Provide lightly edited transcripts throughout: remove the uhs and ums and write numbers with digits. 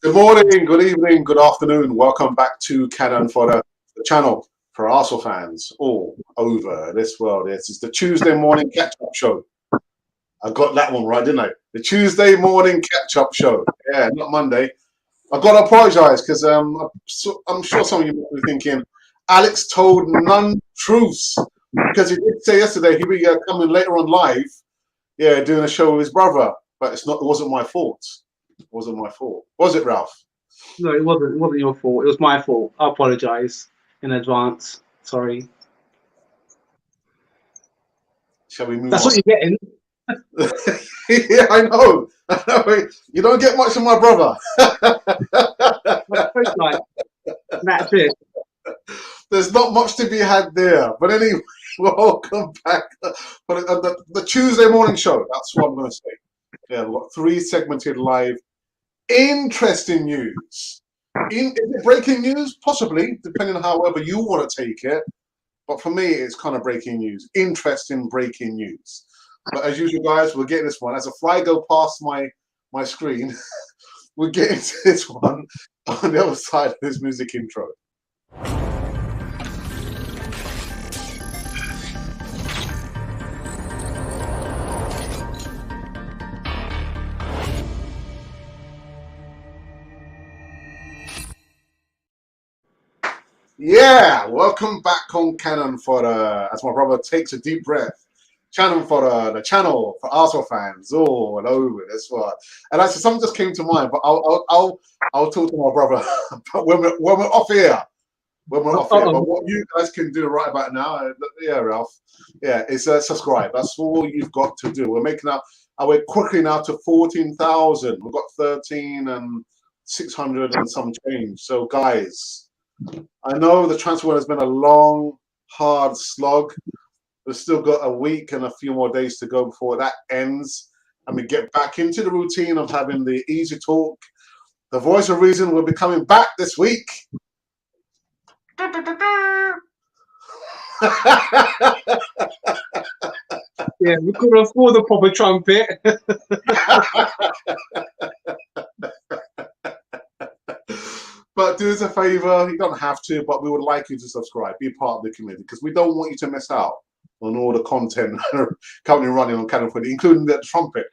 Good morning, good evening, good afternoon. Welcome back to Cannon Fodder, the channel for Arsenal fans all over this world. This is the Tuesday morning catch-up show. I got that one right, didn't I? The Tuesday morning catch-up show. Yeah, not Monday. I've got to apologise because I'm sure some of you might be thinking, Alex told none truths because he did say yesterday he'd be coming later on live, doing a show with his brother. But it wasn't my fault. It wasn't my fault. Was it, Ralph? No, it wasn't. It wasn't your fault. It was my fault. I apologise in advance. Sorry. Shall we move That's on? what you're getting. Yeah, I know. You don't get much from my brother. That's it. There's not much to be had there. But anyway, welcome back for the Tuesday morning show. That's what I'm going to say. Yeah, we've got 3 segmented live. Interesting news. Is it breaking news? Possibly, depending on however you want to take it. But for me, it's kind of breaking news. Interesting breaking news. But as usual, guys, we'll get this one. As a fly go past my screen, we'll get into this one on the other side of this music intro. Yeah, welcome back on Cannon Fodder. As my brother takes a deep breath. Cannon Fodder, the channel for Arsenal fans all over this one. And actually, something just came to mind, but I'll talk to my brother when we're off here. When we're off here. But what you guys can do right about now, Ralph, is subscribe. That's all you've got to do. We're making our way quickly now to 14,000. We've got 13,600 and some change. So, guys, I know the transfer window has been a long, hard slog. We've still got a week and a few more days to go before that ends. And we get back into the routine of having the easy talk. The voice of reason will be coming back this week. Yeah, we couldn't afford the proper trumpet. But do us a favor, you don't have to, but we would like you to subscribe, be part of the community, because we don't want you to miss out on all the content currently running on Cannon Fodder, including the trumpet.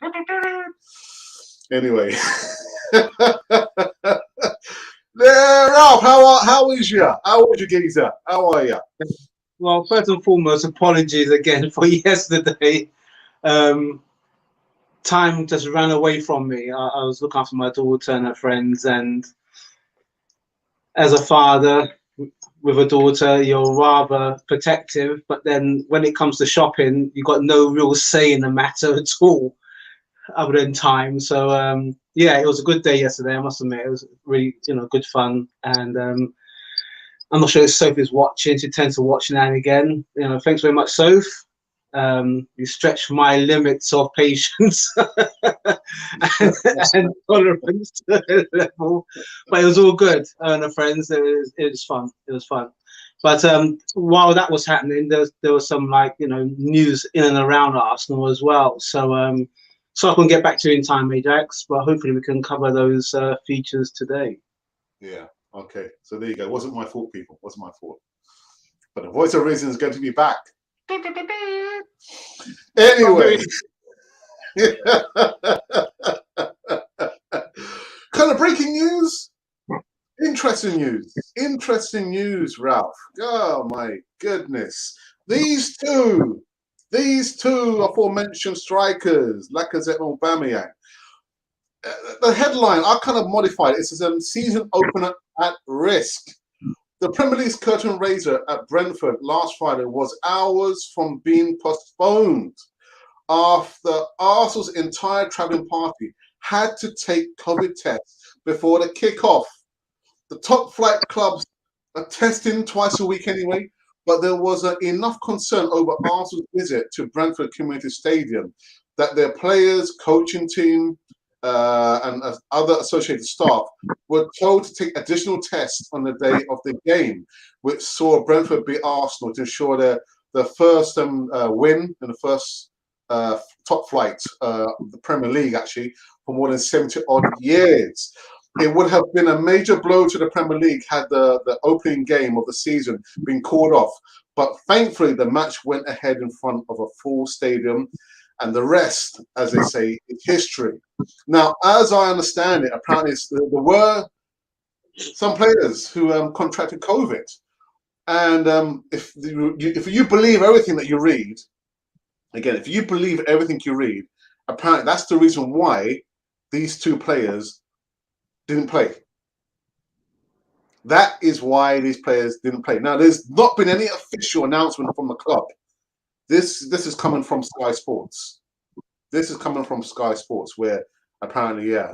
Anyway. Ralph, how is you? How is you, geezer? How are you? Well, first and foremost, apologies again for yesterday. Time just ran away from me. I was looking after my daughter and her friends, and as a father with a daughter, you're rather protective, but then when it comes to shopping, you've got no real say in the matter at all, other than time. So yeah, it was a good day yesterday, I must admit. It was really, good fun. And I'm not sure if Soph is watching. She tends to watch now and again. Thanks very much, Soph. You stretched my limits of patience and tolerance level, but it was all good. And the friends, it was fun. It was fun. But while that was happening, there was some news in and around Arsenal as well. So I couldn't get back to you in time, Ajax. But hopefully we can cover those features today. Yeah. Okay. So there you go. It wasn't my fault, people. It wasn't my fault. But the voice of reason is going to be back. Anyway. Kind of breaking news. Interesting news, Ralph. Oh my goodness. These two aforementioned strikers, Lacazette and Aubameyang. The headline, I kind of modified it. It says season opener at risk. The Premier League's curtain raiser at Brentford last Friday was hours from being postponed after Arsenal's entire travelling party had to take COVID tests before the kickoff. The top flight clubs are testing twice a week anyway, but there was enough concern over Arsenal's visit to Brentford Community Stadium that their players, coaching team, and other associated staff were told to take additional tests on the day of the game, which saw Brentford beat Arsenal to ensure their first win in the first top flight of the Premier League, actually, for more than 70 odd years. it would have been a major blow to the Premier League had the opening game of the season been called off. But thankfully, the match went ahead in front of a full stadium, and the rest, as they say, is history. Now, as I understand it, apparently there were some players who contracted COVID. And if you believe everything that you read, again, if you believe everything you read, apparently that's the reason why these two players didn't play. That is why these players didn't play. Now, there's not been any official announcement from the club. This is coming from Sky Sports. This is coming from Sky Sports, where apparently, yeah,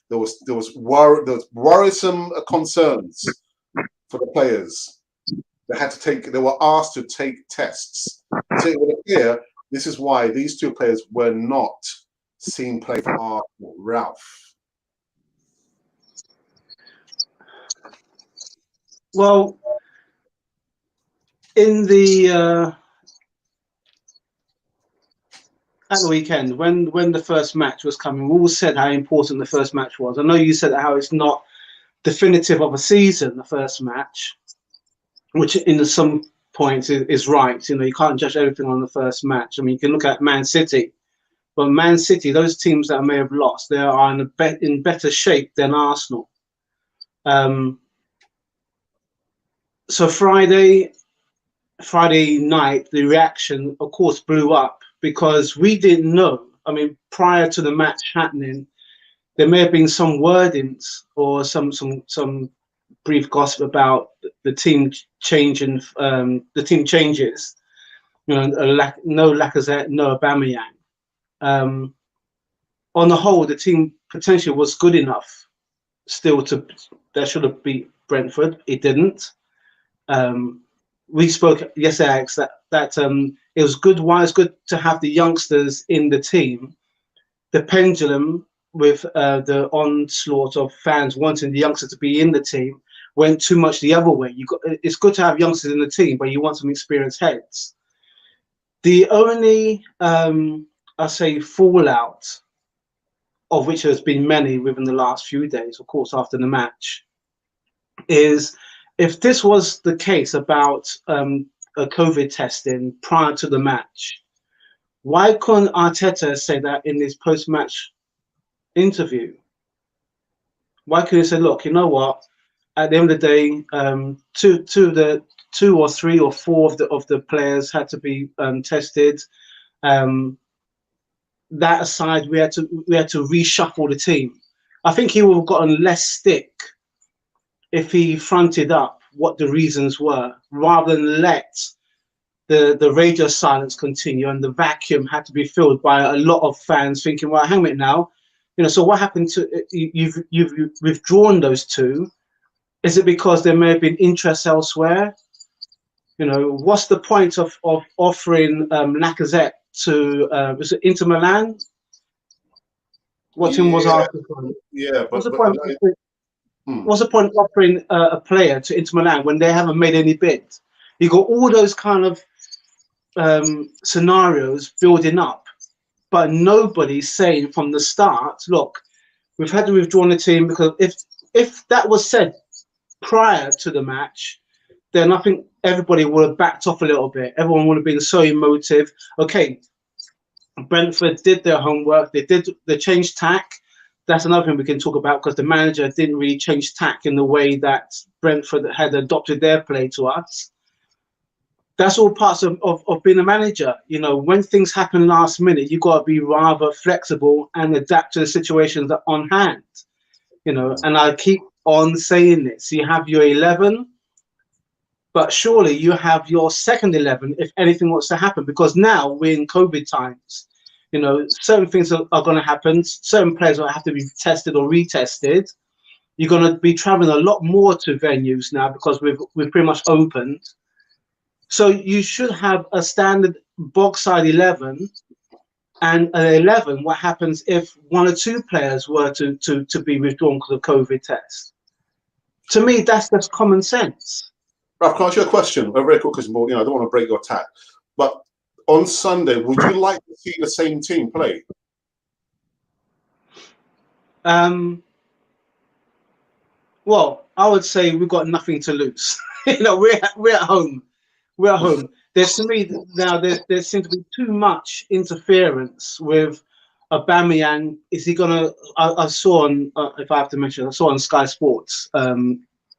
there was worrisome concerns for the players. They were asked to take tests. So it would appear this is why these two players were not seen play for Arsenal. Ralph. Well, in the at the weekend, when the first match was coming, we all said how important the first match was. I know you said how it's not definitive of a season, the first match, which in some points is right. You know, you can't judge everything on the first match. I mean, you can look at Man City, but Man City, those teams that may have lost, they are in better shape than Arsenal. So Friday night, the reaction, of course, blew up because we didn't know. I mean, prior to the match happening, there may have been some wordings or some brief gossip about the team changing, the team changes. You know, no Lacazette, no Aubameyang. On the whole, the team potentially was good enough still that should have beat Brentford. It didn't. We spoke yesterday, Alex, that it was good. Why it's good to have the youngsters in the team. The pendulum with the onslaught of fans wanting the youngsters to be in the team went too much the other way. It's good to have youngsters in the team, but you want some experienced heads. The only, I say, fallout, of which there's been many within the last few days, of course, after the match, is if this was the case about a COVID testing prior to the match, why couldn't Arteta say that in his post-match interview? Why couldn't he say, look, you know what? At the end of the day, two or three or four of the players had to be tested. That aside, we had to reshuffle the team. I think he would have gotten less stick if he fronted up what the reasons were, rather than let the radio silence continue and the vacuum had to be filled by a lot of fans thinking, well, hang on a minute now, you know, so what happened to you've withdrawn those two? Is it because there may have been interest elsewhere? You know, what's the point of offering Lacazette to was it Inter Milan? What team was Arsenal? Yeah, What's the point? What's the point of offering a player to Inter Milan when they haven't made any bid? You got all those kind of scenarios building up, but nobody's saying from the start, look, we've had to withdraw the team because if that was said prior to the match, then I think everybody would have backed off a little bit. Everyone would have been so emotive. Okay, Brentford did their homework. They changed tack. That's another thing we can talk about because the manager didn't really change tack in the way that Brentford had adopted their play to us. That's all parts of being a manager. You know, when things happen last minute, you've got to be rather flexible and adapt to the situations that are on hand. You know, and I keep on saying this. You have your 11, but surely you have your second 11 if anything wants to happen, because now we're in COVID times. You know, certain things are going to happen. Certain players will have to be tested or retested. You're going to be traveling a lot more to venues now because we've pretty much opened. So you should have a standard box side 11 and an 11. What happens if one or two players were to be withdrawn because of COVID test? To me, that's just common sense. Ralph, can I ask you a question? A very quick question, I don't want to break your tack. But on Sunday, would you like to see the same team play? Well, I would say we've got nothing to lose. We're at home. We're at home. There's to me now. There seems to be too much interference with Aubameyang. Is he gonna? I saw on if I have to mention, I saw on Sky Sports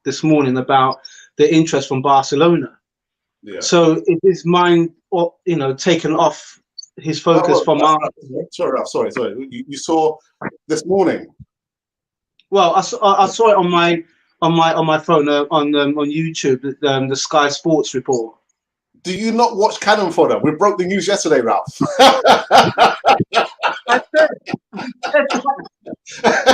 this morning about the interest from Barcelona. Yeah. So is his mind, or taken off his focus from our? Sorry. You saw this morning. Well, I saw it on my phone on YouTube, the Sky Sports report. Do you not watch Cannon Fodder? We broke the news yesterday, Ralph. I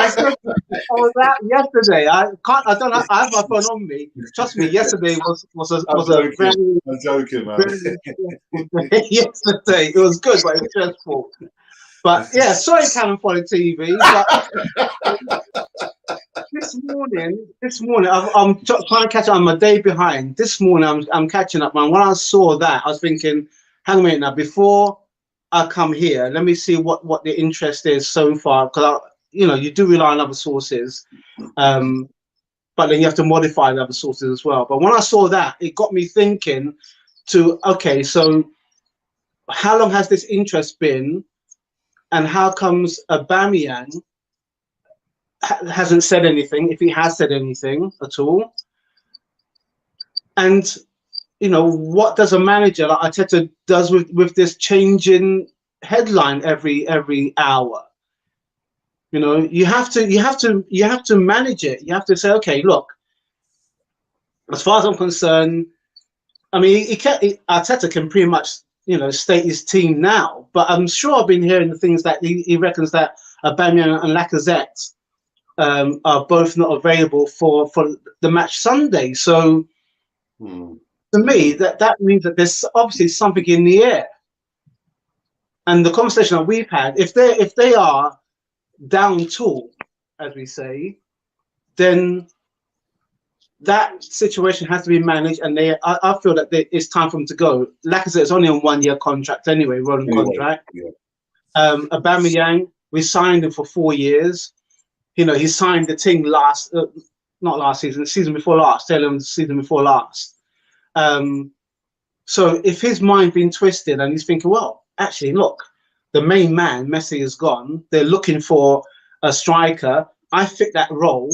said I was out yesterday. I can't. I don't. I have my phone on me. Trust me. Yesterday was a very. I'm joking, man. Very yesterday it was good, but it was stressful. But yeah, sorry, Cannon Fodder TV. But this morning, I'm trying to catch up. I'm a day behind. This morning, I'm catching up, man. When I saw that, I was thinking, hang on a minute now. Before I come here, let me see what the interest is so far, because you do rely on other sources, but then you have to modify the other sources as well. But when I saw that, it got me thinking. Okay, so how long has this interest been, and how comes Aubameyang hasn't said anything, if he has said anything at all? And what does a manager like Arteta does with this changing headline every hour? You have to manage it. You have to say, okay, look, as far as I'm concerned, I mean, Arteta can pretty much state his team now, but I'm sure I've been hearing the things that he reckons that Aubameyang and Lacazette are both not available for the match Sunday. So to me, that means that there's obviously something in the air. And the conversation that we've had, if they are down tool, as we say, then that situation has to be managed. And I feel that it's time for them to go. Lacazette is only on 1 year contract anyway, rolling contract. Yeah. Aubameyang, we signed him for 4 years. He signed the thing not last season, season before last, season before last. So if his mind been twisted and he's thinking, well, actually, look, the main man, Messi, is gone. They're looking for a striker. I fit that role.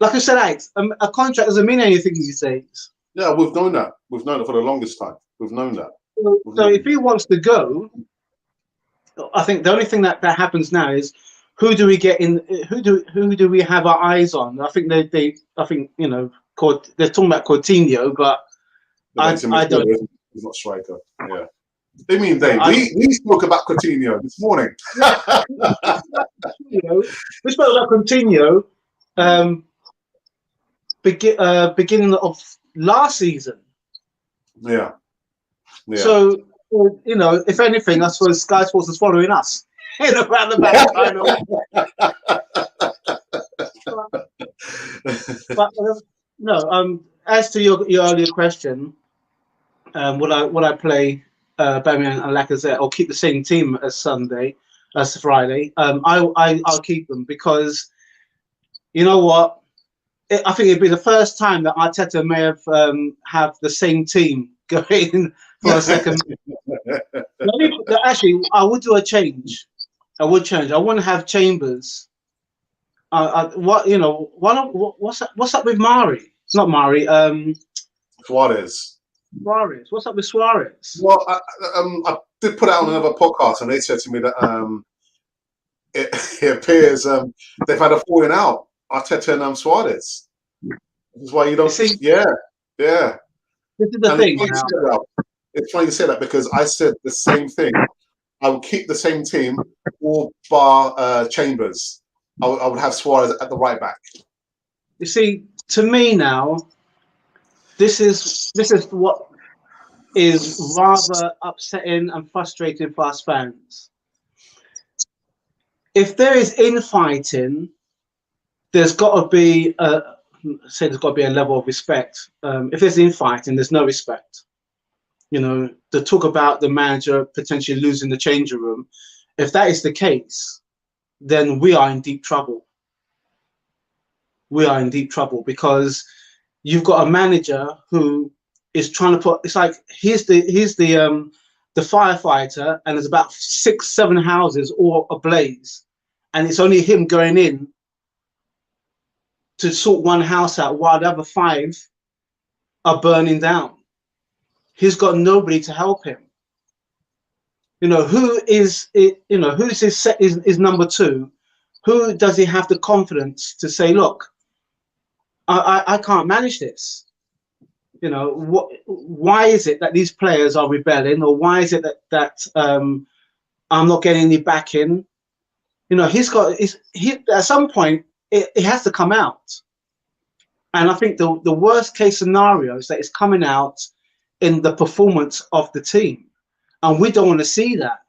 Like I said, Alex, a contract doesn't mean anything these days. Yeah, we've known that. We've known it for the longest time. We've known that. So if he wants to go, I think the only thing that happens now is, who do we get in? Who do we have our eyes on? I think they're talking about Coutinho, but I don't. He's not striker. Yeah. I mean, we spoke about Coutinho this morning. We spoke about Coutinho beginning of last season. Yeah. So if anything, I suppose Sky Sports is following us in a roundabout kind of way. But no. As to your earlier question, would I play Aubameyang and Lacazette, or keep the same team as Friday? I'll keep them, because you know what? I think it'd be the first time that Arteta may have the same team going for a second. Actually, I would do a change. I wouldn't have Chambers. What's up with Mari? Not Mari. Suarez. What's up with Suarez? Well, I did put out on another podcast, and they said to me that it appears they've had a falling out, Arteta and Suarez. This is why you don't see. Yeah. This is the thing. It's funny to say that, because I said the same thing. I would keep the same team, all bar Chambers. I would have Suarez at the right back. You see, to me now, this is what is rather upsetting and frustrating for us fans. If there is infighting, there's got to be a level of respect. If there's infighting, there's no respect. To talk about the manager potentially losing the changing room, if that is the case, then we are in deep trouble. we are in deep trouble, because you've got a manager who is trying to put. It's like here's the firefighter, and there's about 6, 7 houses all ablaze, and it's only him going in to sort one house out while the other 5 are burning down. He's got nobody to help him. You know, who is it? You know, who's his number 2? Who does he have the confidence to say, look, I can't manage this? You know, why is it that these players are rebelling, or why is it that I'm not getting any backing? You know, at some point it has to come out. And I think the worst case scenario is that it's coming out in the performance of the team. And we don't want to see that.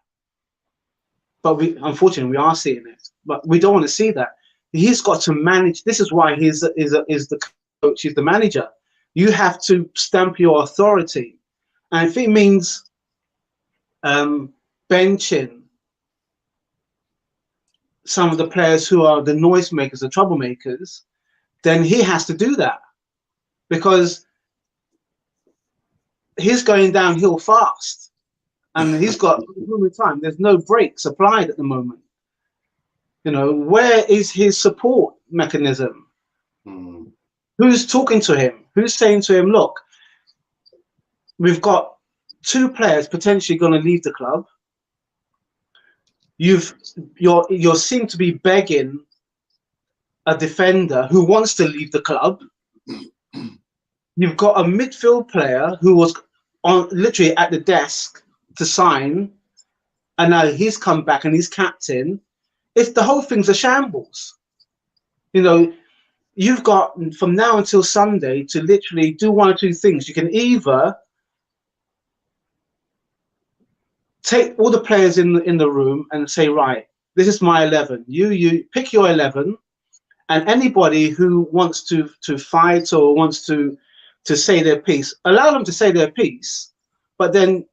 But unfortunately, we are seeing it. But we don't want to see that. He's got to manage. This is why he's the coach, he's the manager. You have to stamp your authority. And if it means benching some of the players who are the noisemakers, the troublemakers, then he has to do that, because he's going downhill fast, and he's got time. There's no brakes applied at the moment. You know, where is his support mechanism? Who's talking to him? Who's saying to him, look, we've got 2 players potentially going to leave the club. You seem to be begging a defender who wants to leave the club. You've got a midfield player who was literally at the desk to sign, and now he's come back and he's captain. If the whole thing's a shambles, you know, you've got from now until Sunday to literally do one or 2 things. You can either take all the players in the room and say, right, this is my 11. You pick your 11, and anybody who wants to fight or wants to say their piece, allow them to say their piece. But then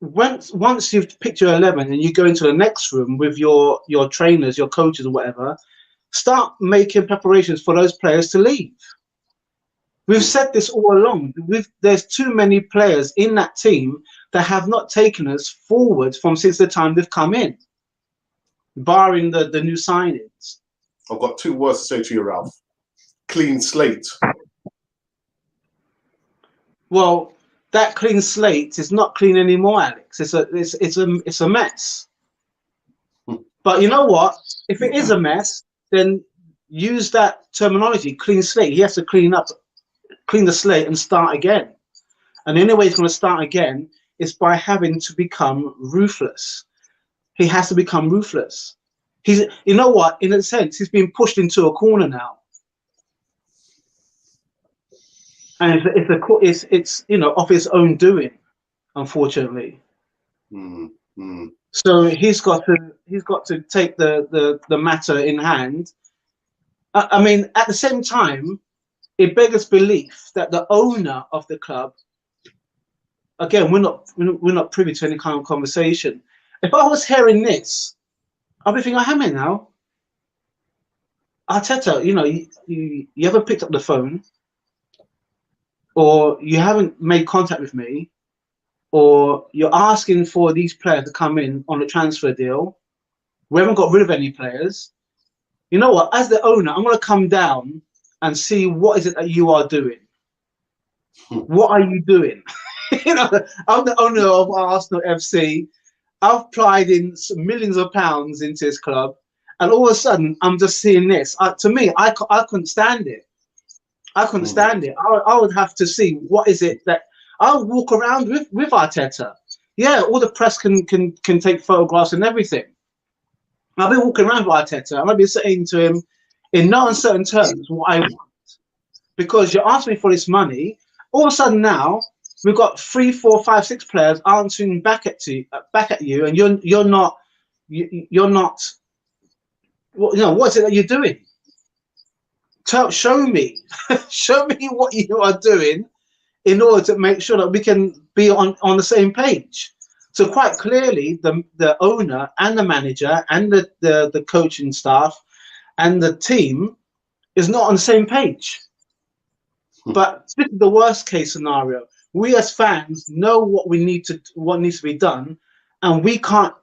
once you've picked your 11 and you go into the next room with your trainers, your coaches or whatever, start making preparations for those players to leave. We've said this all along. There's too many players in that team that have not taken us forward since the time they've come in, barring the new signings. I've got 2 words to say to you, Ralph. Clean slate. Well, that clean slate is not clean anymore, Alex. It's a mess. But you know what? If it is a mess, then use that terminology, clean slate. He has to clean the slate and start again. And the only way he's going to start again is by having to become ruthless. He has to become ruthless. You know what? In a sense, he's being pushed into a corner now. And it's you know, of his own doing, unfortunately. So he's got to take the matter in hand. I mean, at the same time, it beggars belief that the owner of the club, again, we're not privy to any kind of conversation. If I was hearing this, I'd be thinking, I am in now. Arteta, you know, you haven't picked up the phone, or you haven't made contact with me, or you're asking for these players to come in on a transfer deal. We haven't got rid of any players. You know what? As the owner, I'm going to come down and see what is it that you are doing. What are you doing? You know, I'm the owner of Arsenal FC. I've applied in millions of pounds into this club, and all of a sudden, I'm just seeing this. To me, I couldn't stand it. I couldn't stand it. I would have to see what is it that I'll walk around with Arteta. Yeah, all the press can take photographs and everything. I'll be walking around with Arteta, and I'll be saying to him in no uncertain terms what I want, because you asked me for this money. All of a sudden now we've got 3, 4, 5, 6 players answering back at you, and you're not. Well, you know, what is it that you're doing? Show me, show me what you are doing in order to make sure that we can be on the same page. So quite clearly, the owner and the manager and the coaching staff and the team is not on the same page. But this is the worst case scenario. We as fans know what needs to be done, and we can't.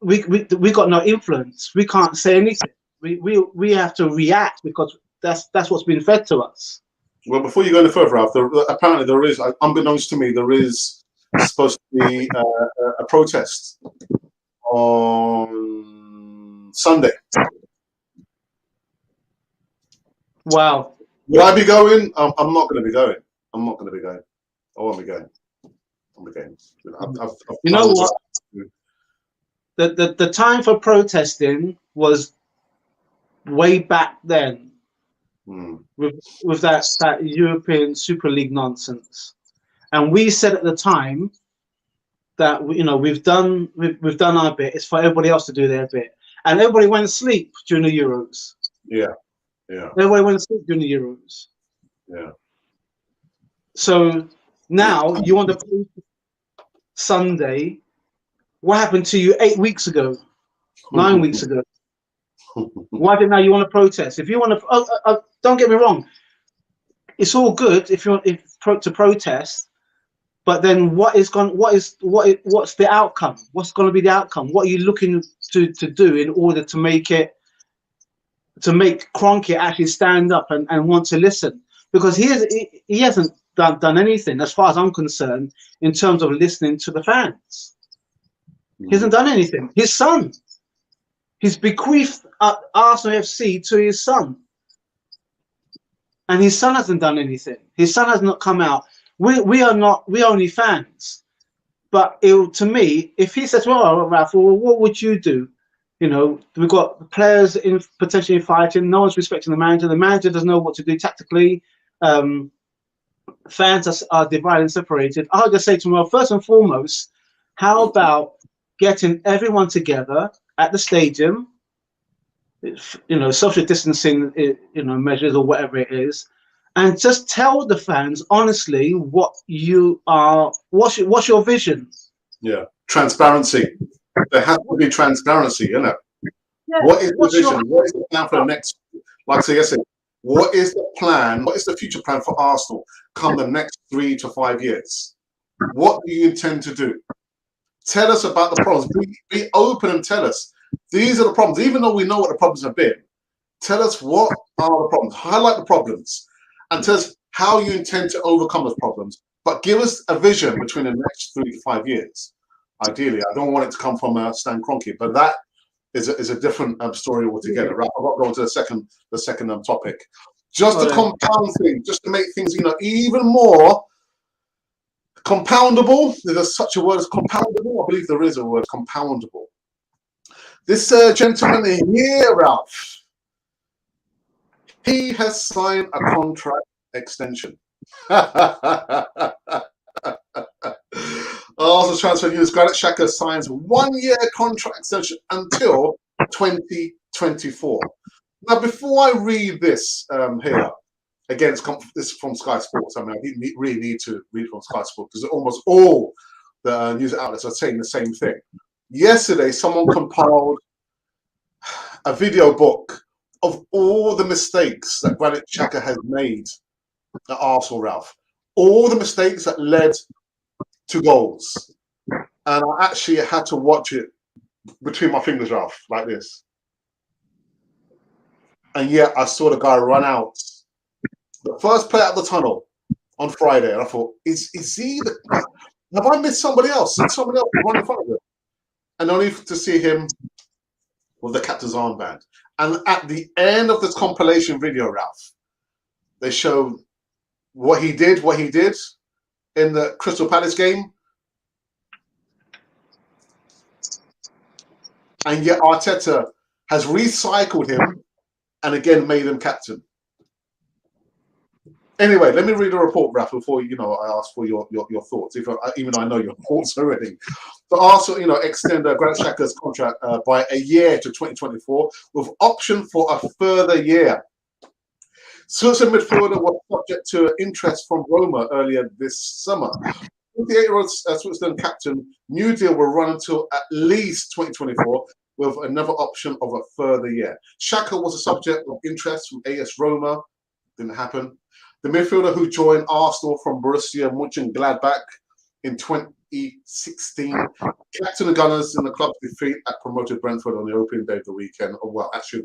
We got no influence. We can't say anything. We have to react because that's what's been fed to us. Well, before you go any further, Ralph, apparently there is, unbeknownst to me, there is supposed to be a protest on Sunday. Wow. Will I be going? I'm not going to be going. I'm not going to be going. I won't be going. I'll be going. You know what? The time for protesting was way back then, with that European Super League nonsense, and we said at the time that we've done our bit. It's for everybody else to do their bit, and everybody went to sleep during the Euros. Yeah, yeah. Everybody went to sleep during the Euros. Yeah. So now you want to play Sunday. What happened to you 8 weeks ago, 9 weeks ago? Why did now you want to protest? If you want to, don't get me wrong, it's all good if you want to protest, but then what's the outcome? What's going to be the outcome? What are you looking to do in order to make Kroenke actually stand up and want to listen? Because he hasn't done anything, as far as I'm concerned, in terms of listening to the fans. He hasn't done anything. His son, he's bequeathed Arsenal FC to his son, and his son hasn't done anything. His son has not come out. We're only fans. But to me, if he says, "Well, Ralph, well, what would you do?" We've got players potentially fighting. No one's respecting the manager. The manager doesn't know what to do tactically. Fans are divided and separated. I'll just say to him, well, first and foremost, how about getting everyone together at the stadium, social distancing, measures or whatever it is, and just tell the fans honestly what's your vision? Yeah, transparency. There has to be transparency, Yeah, what is the vision? What is the plan for the next? Like I said yesterday, what is the plan? What is the future plan for Arsenal come the next 3 to 5 years? What do you intend to do? Tell us about the problems. Be open and tell us. These are the problems. Even though we know what the problems have been, tell us what are the problems. Highlight the problems and tell us how you intend to overcome those problems. But give us a vision between the next 3 to 5 years. Ideally, I don't want it to come from Stan Kroenke, but that is a different story altogether. Right? I've got to go to the second topic. Just to compound things, just to make things even more compoundable. There's such a word as compoundable. I believe there is a word, compoundable. This gentleman here, Ralph, he has signed a contract extension. Arsenal transfer news: Granit Xhaka signs 1-year contract extension until 2024. Now, before I read this here, again, this is from Sky Sports. I mean, I didn't really need to read from Sky Sports because almost all the news outlets are saying the same thing. Yesterday, someone compiled a video book of all the mistakes that Granit Xhaka has made at Arsenal, Ralph. All the mistakes that led to goals. And I actually had to watch it between my fingers, Ralph, like this. And yet I saw the guy run out. The first play out of the tunnel on Friday. And I thought, is he have I missed somebody else? Did somebody else run in front of him? And only to see him with the captain's armband. And at the end of this compilation video, Ralph, they show what he did in the Crystal Palace game. And yet Arteta has recycled him and again made him captain. Anyway, let me read the report, Ralph, before I ask for your thoughts, even though I know your thoughts already. So Arsenal, extend Granit Xhaka's contract by a year to 2024 with option for a further year. Switzerland midfielder was subject to interest from Roma earlier this summer. 28-year-old Switzerland captain, new deal will run until at least 2024, with another option of a further year. Xhaka was a subject of interest from AS Roma. Didn't happen. The midfielder who joined Arsenal from Borussia Mönchengladbach in 2016, captain the Gunners in the club's defeat at promoted Brentford on the opening day of the weekend. Oh, well, actually,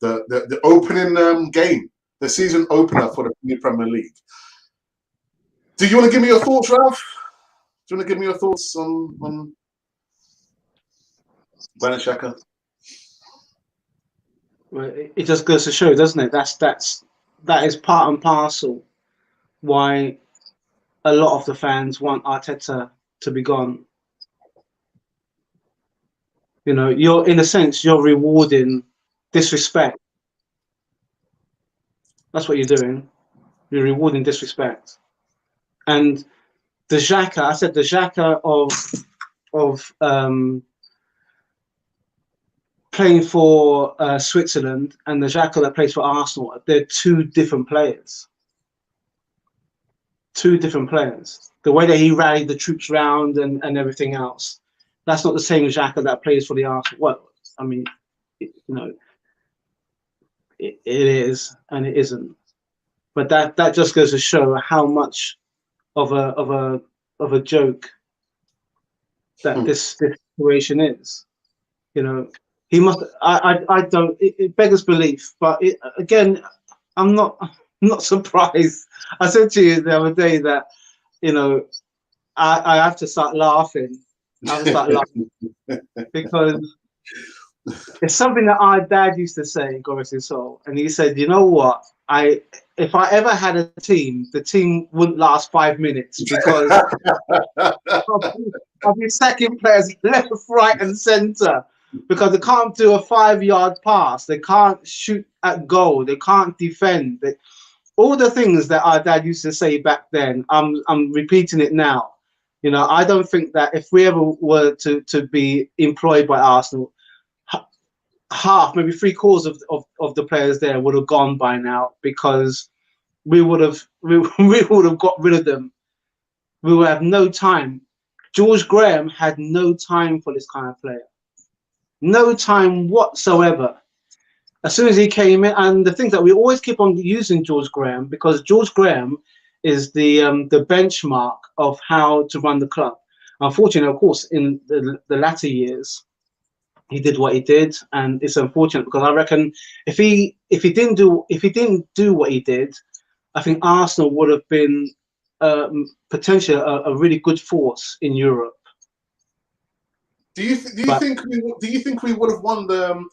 the opening game, the season opener for the new Premier League. Do you want to give me your thoughts, Ralph? Do you want to give me your thoughts on Granit Xhaka? Well, it just goes to show, doesn't it? That is part and parcel why a lot of the fans want Arteta to be gone. You know, you're in a sense you're rewarding disrespect. That's what you're doing. You're rewarding disrespect. And the Xhaka, I said the Xhaka of playing for Switzerland and the Xhaka that plays for Arsenal, they're two different players. Two different players. The way that he rallied the troops round and everything else, that's not the same Xhaka that plays for the Arsenal. Well, I mean, you know, it is and it isn't. But that just goes to show how much of a joke that this situation is. You know, he must. I don't. It beggars belief. But again, I'm not surprised. I said to you the other day that, you know, I have to start laughing. I have to start laughing because it's something that our dad used to say, God rest his soul, and he said, you know what, if I ever had a team, the team wouldn't last 5 minutes because I'll be sacking players left, right, and centre because they can't do a 5-yard pass, they can't shoot at goal, they can't defend. All the things that our dad used to say back then, I'm repeating it now. You know, I don't think that if we ever were to be employed by Arsenal, half, maybe 3/4 of the players there would have gone by now because we would have got rid of them. We would have no time. George Graham had no time for this kind of player. No time whatsoever. As soon as he came in, and the thing that we always keep on using George Graham, because George Graham is the benchmark of how to run the club. Unfortunately, of course, in the latter years, he did what he did, and it's unfortunate because I reckon if he didn't do what he did, I think Arsenal would have been potentially a really good force in Europe. Do you think we would have won the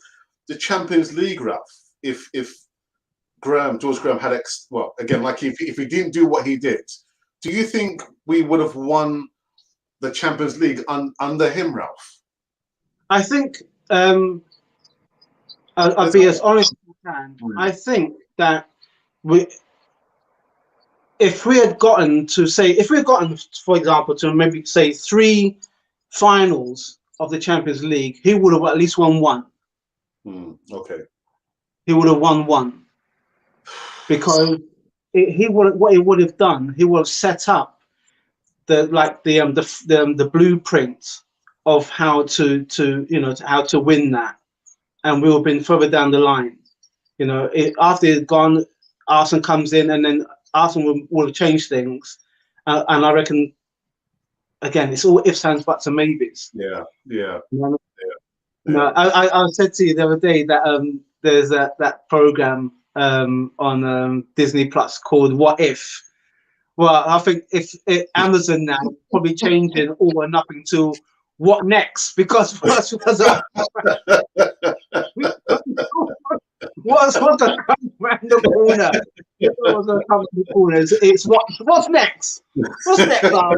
Champions League, Ralph, if George Graham had well, again, like if he didn't do what he did, do you think we would have won the Champions League under him, Ralph? I think I'll be as honest as I can. I think that if we had gotten, for example, to maybe say 3 finals of the Champions League, he would have at least won 1. Okay. He would have won 1 because what he would have done, he would have set up the blueprint of how to win that, and we would have been further down the line. You know, after he'd gone, Arsenal comes in, and then Arsenal would have changed things, and I reckon again it's all ifs, ands, buts, and maybes. Yeah. No, I said to you the other day that there's that program on Disney Plus called What If. Well, I think if Amazon now probably changing All or Nothing to What Next, because what's going to come around the corner? What's going to come around the corner? It's what's next? What's next, guys?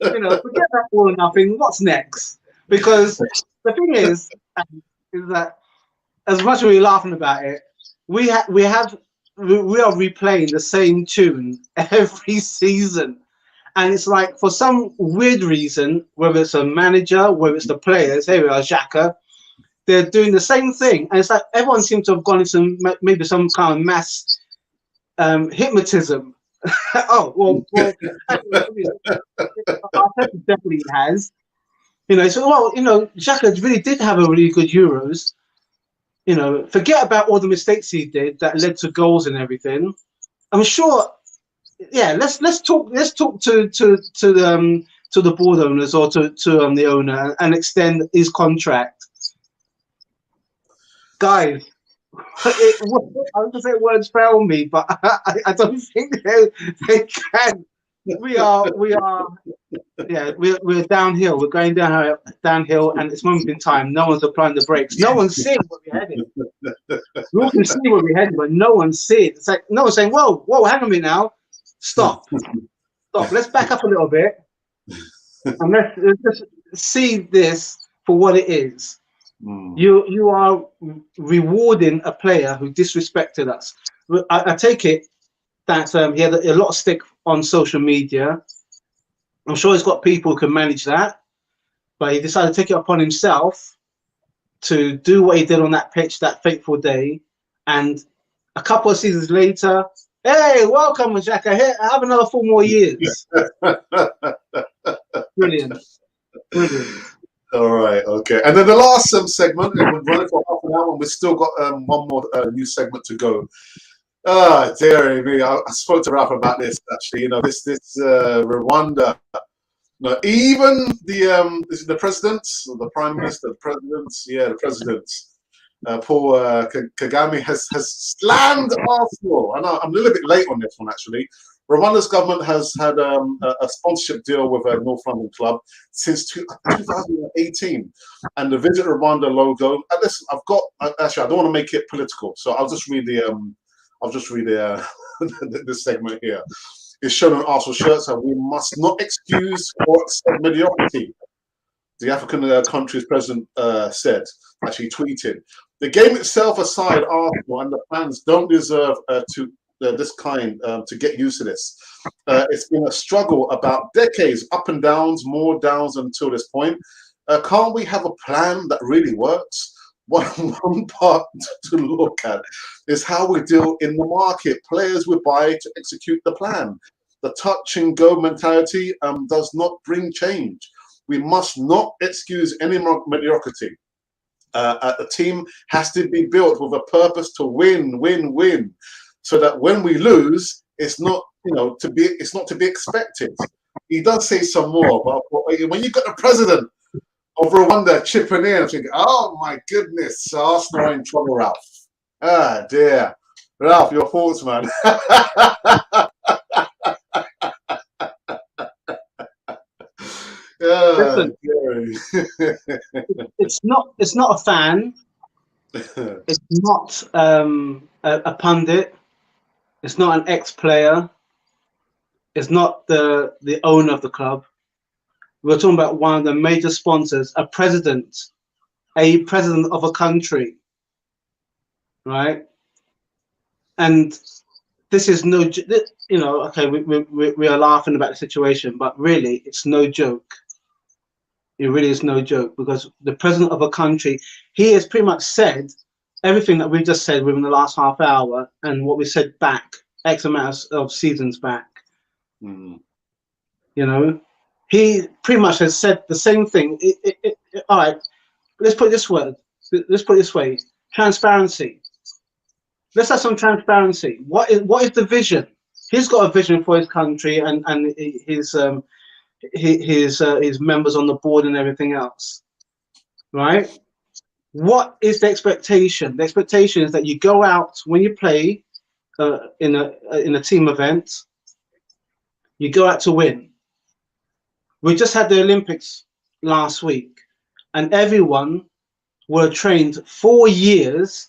You know, forget that All or Nothing. What's next? Because the thing is that as much as we're laughing about it, we are replaying the same tune every season, and it's like for some weird reason, whether it's a manager, whether it's the players, here we are, Xhaka, they're doing the same thing, and it's like everyone seems to have gone into maybe some kind of mass hypnotism. Oh well, Arteta definitely has. You know, so well, you know, Xhaka really did have a really good Euros. You know, forget about all the mistakes he did that led to goals and everything. I'm sure. Yeah, let's talk to the board owners or to the owner and extend his contract, guys. I was gonna say words fail me, but I don't think they can. We are yeah, we're downhill. We're going downhill, and it's moment in time. No one's applying the brakes. No one's seeing where we're heading. We all can see where we're heading, but no one's seeing. It's like no one's saying, "Whoa, hang on a minute now, stop." Let's back up a little bit and let's just see this for what it is. You are rewarding a player who disrespected us. I take it that he had a lot of stick on social media. I'm sure he's got people who can manage that, but he decided to take it upon himself to do what he did on that pitch that fateful day. And a couple of seasons later, hey, welcome, Xhaka. Here, have another 4 more years. Brilliant. All right, okay. And then the last segment, we're running for half an hour, and we've still got one more new segment to go. Dear me, I spoke to Ralph about this actually. You know, this Rwanda. No, even the presidents, the prime minister, the presidents, the presidents. Paul Kagame has slammed Arsenal. I know I'm a little bit late on this one actually. Rwanda's government has had a sponsorship deal with a North London club since 2018, and the Visit Rwanda logo. And listen, I've got actually, I don't want to make it political, so I'll just read this segment here. It's shown on Arsenal shirts, and we must not excuse or accept mediocrity. The African country's president said, actually tweeted. The game itself aside, Arsenal and the fans don't deserve this kind to get used to this. It's been a struggle about decades, up and downs, more downs until this point. Can't we have a plan that really works? One part to look at is how we deal in the market. Players we buy to execute the plan. The touch and go mentality does not bring change. We must not excuse any mediocrity. A team has to be built with a purpose to win, so that when we lose, it's not to be expected. He does say some more, but when you got the president of Rwanda chipping in, I'm thinking, oh my goodness, Arsenal are in trouble, Ralph. Ah dear, Ralph, your thoughts, man. Listen, it's not a fan. It's not a pundit. It's not an ex-player. It's not the owner of the club. We're talking about one of the major sponsors, a president of a country, right? And this is no, okay, we are laughing about the situation, but really it's no joke. It really is no joke, because the president of a country, he has pretty much said everything that we've just said within the last half hour and what we said back X amount of seasons back. You know, he pretty much has said the same thing. All right, let's put it this way. Transparency. Let's have some transparency. What is the vision? He's got a vision for his country and his members on the board and everything else, right? What is the expectation? The expectation is that you go out when you play in a team event. You go out to win. We just had the Olympics last week, and everyone were trained 4 years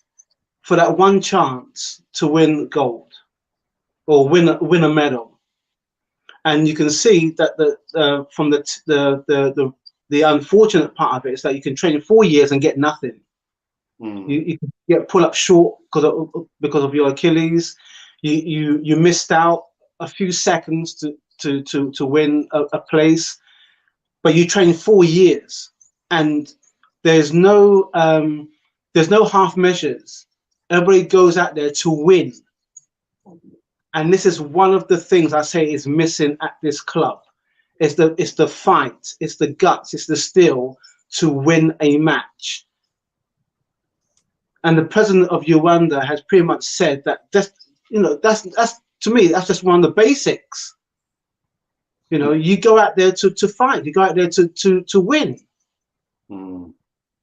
for that one chance to win gold or win a medal. And you can see that from the unfortunate part of it is that you can train 4 years and get nothing. You can get pull up short because of your Achilles. You missed out a few seconds to win a place, but you train 4 years, and there's no half measures. Everybody goes out there to win. And this is one of the things I say is missing at this club. It's the fight, it's the guts, it's the steel to win a match. And the president of Rwanda has pretty much said that that's to me, that's just one of the basics. You go out there to fight, you go out there to win.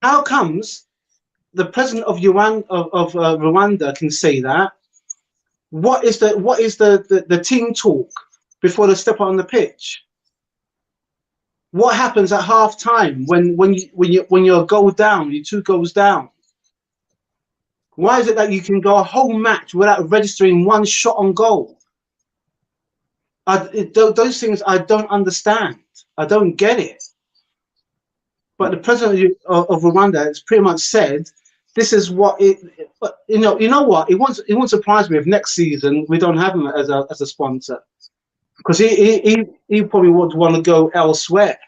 How comes the president of Rwanda can say that? What is the team talk before they step on the pitch? What happens at half time when you're a goal down, you're 2 goals down? Why is it that you can go a whole match without registering 1 shot on goal? Those things I don't understand. I don't get it. But the president of Rwanda has pretty much said, this is what it. But you know what? It won't surprise me if next season we don't have him as a sponsor, because he probably would want to go elsewhere.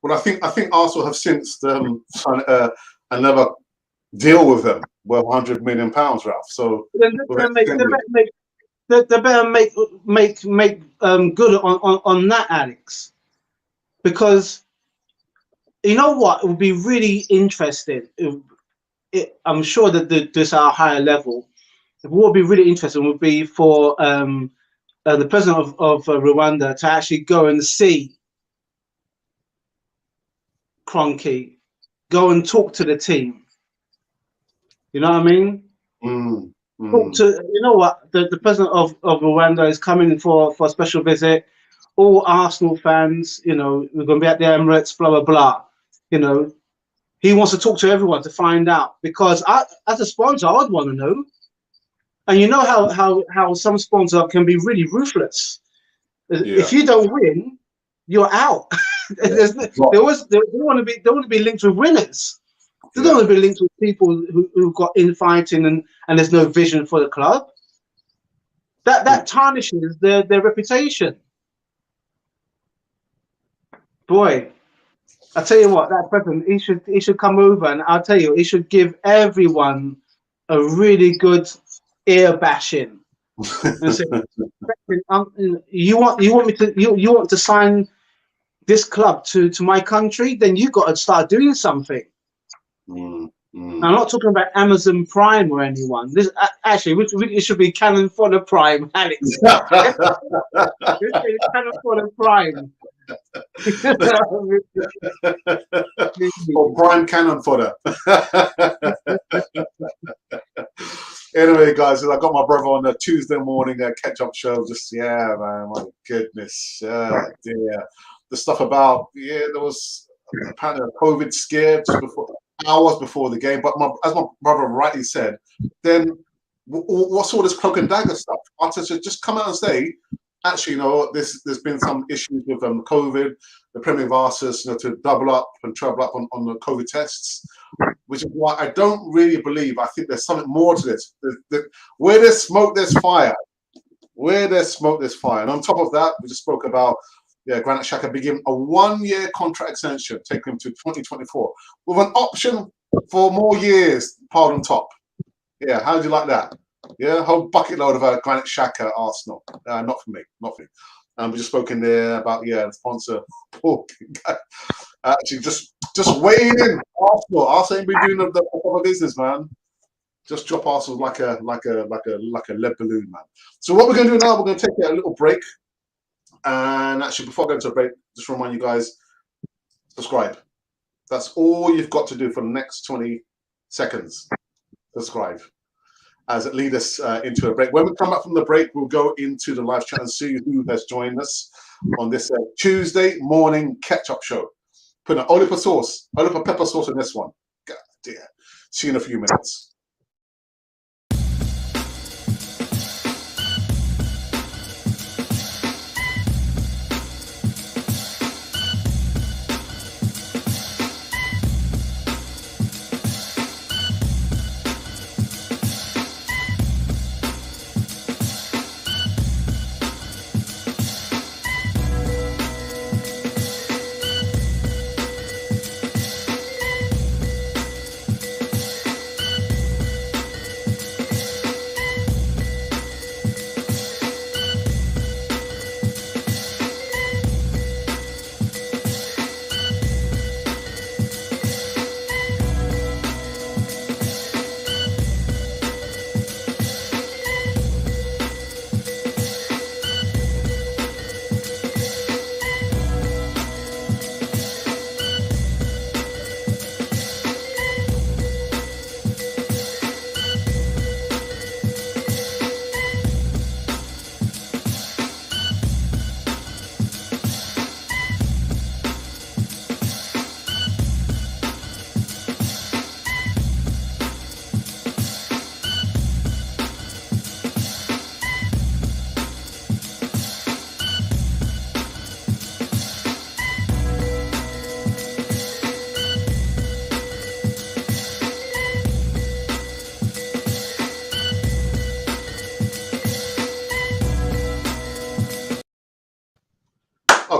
Well, I think Arsenal have since signed another deal with them worth £100 million, Ralph. So they better make good on that, Alex, because you know what? It would be really interesting. I'm sure that this at a higher level. What would be really interesting would be for the president of Rwanda to actually go and see Kroenke, go and talk to the team. You know what I mean? Talk to, you know what? The president of Rwanda is coming for a special visit. All Arsenal fans, we're going to be at the Emirates, blah, blah, blah. He wants to talk to everyone to find out, because as a sponsor, I'd want to know. And you know how some sponsors can be really ruthless. Yeah. If you don't win, you're out. Yeah. They want to be linked with winners. They don't want to be linked with people who've got infighting and there's no vision for the club. That tarnishes their reputation. Boy, I tell you what, that president, he should come over, and I'll tell you, he should give everyone a really good ear bashing. And say, you want to sign this club to my country? Then you got to start doing something. I'm not talking about Amazon Prime or anyone. This actually, it should be Cannon Fodder Prime, Alex. Cannon Fodder Prime. Or Prime Cannon Fodder. Anyway, guys, I got my brother on a Tuesday morning catch-up show. Man, my goodness, dear. The stuff about there was apparently a COVID scare just hours before the game. But as my brother rightly said, then what's all this cloak and dagger stuff? Arteta just come out and say, actually, there's been some issues with COVID. The Premier have asked us, to double up and treble up on the COVID tests, which is why I don't really believe. I think there's something more to this. Where there's smoke, there's fire. Where there's smoke, there's fire. And on top of that, we just spoke about Granit Xhaka being given a 1-year contract extension, taking him to 2024, with an option for more years piled on top. Yeah, how do you like that? Yeah, a whole bucket load of Granit Xhaka Arsenal. Not for me. We just spoken there about the sponsor. Actually, just weighing in Arsenal ain't been doing the proper business, man. Just drop Arsenal like a lead balloon, man. So what we're going to do now, we're going to take a little break. And actually, before I go into a break, just remind you guys, subscribe. That's all you've got to do for the next 20 seconds. Subscribe. As it leads us into a break. When we come back from the break, we'll go into the live chat and see who has joined us on this Tuesday morning catch-up show. Put an olive pepper sauce in this one. God dear. See you in a few minutes.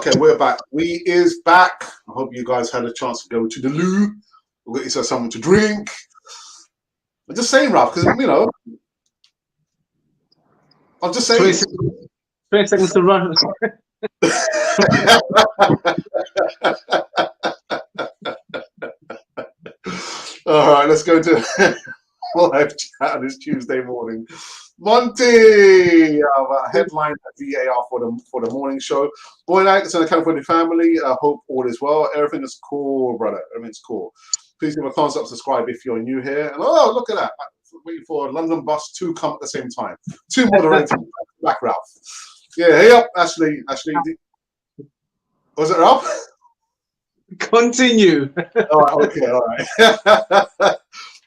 Okay, we're back. We is back. I hope you guys had a chance to go to the loo. We'll get yourself something to drink. I'm just saying, Ralph, because, you know, I'm just saying. 20 seconds to run. All right, let's go to live chat on this Tuesday morning. Monty, headline VAR for the morning show. Boy, Alex and the California family. I hope all is well. Everything is cool, brother. Everything's cool. Please give a thumbs up, subscribe if you're new here. And oh, look at that! Waiting for London Bus to come at the same time. Two moderators, back Ralph. Yeah, hey up, Ashley. Ashley, was it Ralph? Continue. All right, okay, all right.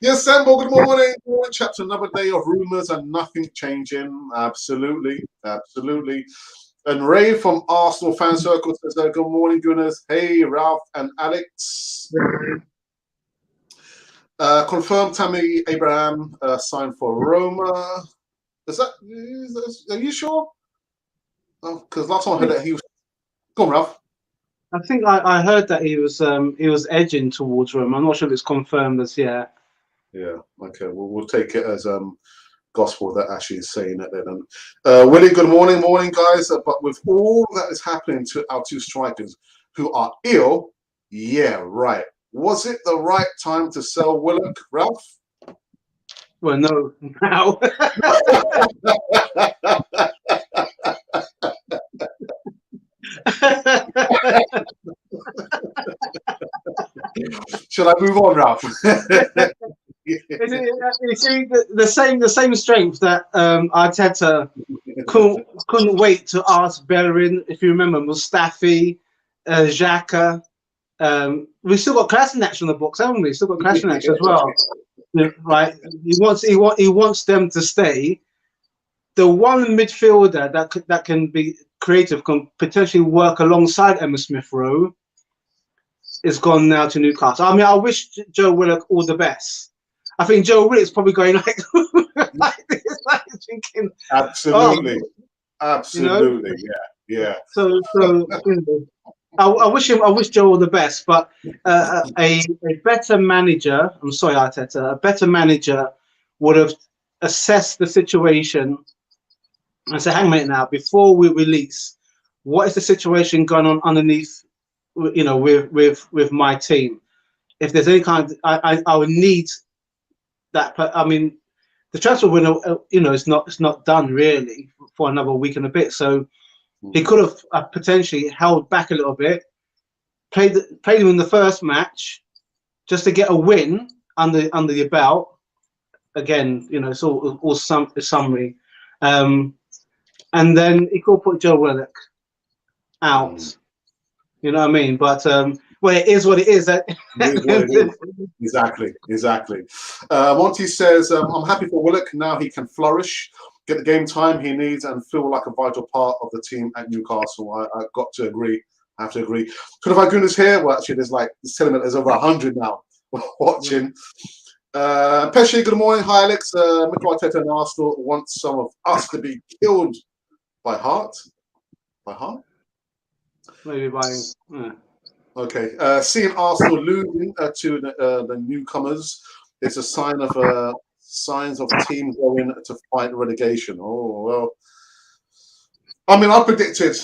Yes, Sambo, good morning. Morning, chaps. Another day of rumours and nothing changing. Absolutely, absolutely. And Ray from Arsenal Fan Circle says, good morning, Gunners. Hey, Ralph and Alex. Confirmed Tammy Abraham signed for Roma. Are you sure? Because last time I heard that he was... Go on, Ralph. I think I heard that he was edging towards Roma. I'm not sure if it's confirmed as yet. Yeah, okay. Well, we'll take it as gospel that Ashley is saying it then. Willie, good morning, guys. But with all that is happening to our two strikers who are ill, yeah, right. Was it the right time to sell Willock, Ralph? Well, no, now. Should I move on, Ralph? You see, the same strength that Arteta couldn't wait to ask Bellerin, if you remember, Mustafi, Xhaka. We've still got Kolasinac on the books, haven't we? Still got Kolasinac as well, right? He wants them to stay. The one midfielder that can be creative, can potentially work alongside Emma Smith Rowe, is gone now to Newcastle. I mean, I wish Joe Willock all the best. I think Joe Willock's probably going like, like this, like thinking, absolutely, absolutely, you know? Yeah. So you know, I wish Joe all the best, but a better manager. I'm sorry, Arteta. A better manager would have assessed the situation and said, "Hang on a minute now, before we release, what is the situation going on underneath? You know, with my team. If there's any kind of, I would need that. I mean, the transfer window, you know, it's not done really for another week and a bit. So he could have potentially held back a little bit, played him in the first match, just to get a win under your belt. Again, you know, it's all summary, and then he could put Joe Willock out. You know what I mean? But well, it is what it is. Exactly. Monty says, I'm happy for Willock. Now he can flourish, get the game time he needs, and feel like a vital part of the team at Newcastle. I've got to agree. I have to agree. Could have goodness here? Well, actually, it's telling me there's over 100 now watching. Pesci, good morning. Hi, Alex. Mikel Arteta and Arsenal want some of us to be killed by heart. By heart? Maybe by. Okay. Seeing Arsenal losing to the newcomers is a sign of signs of team going to fight relegation. Oh well. I mean, I predicted.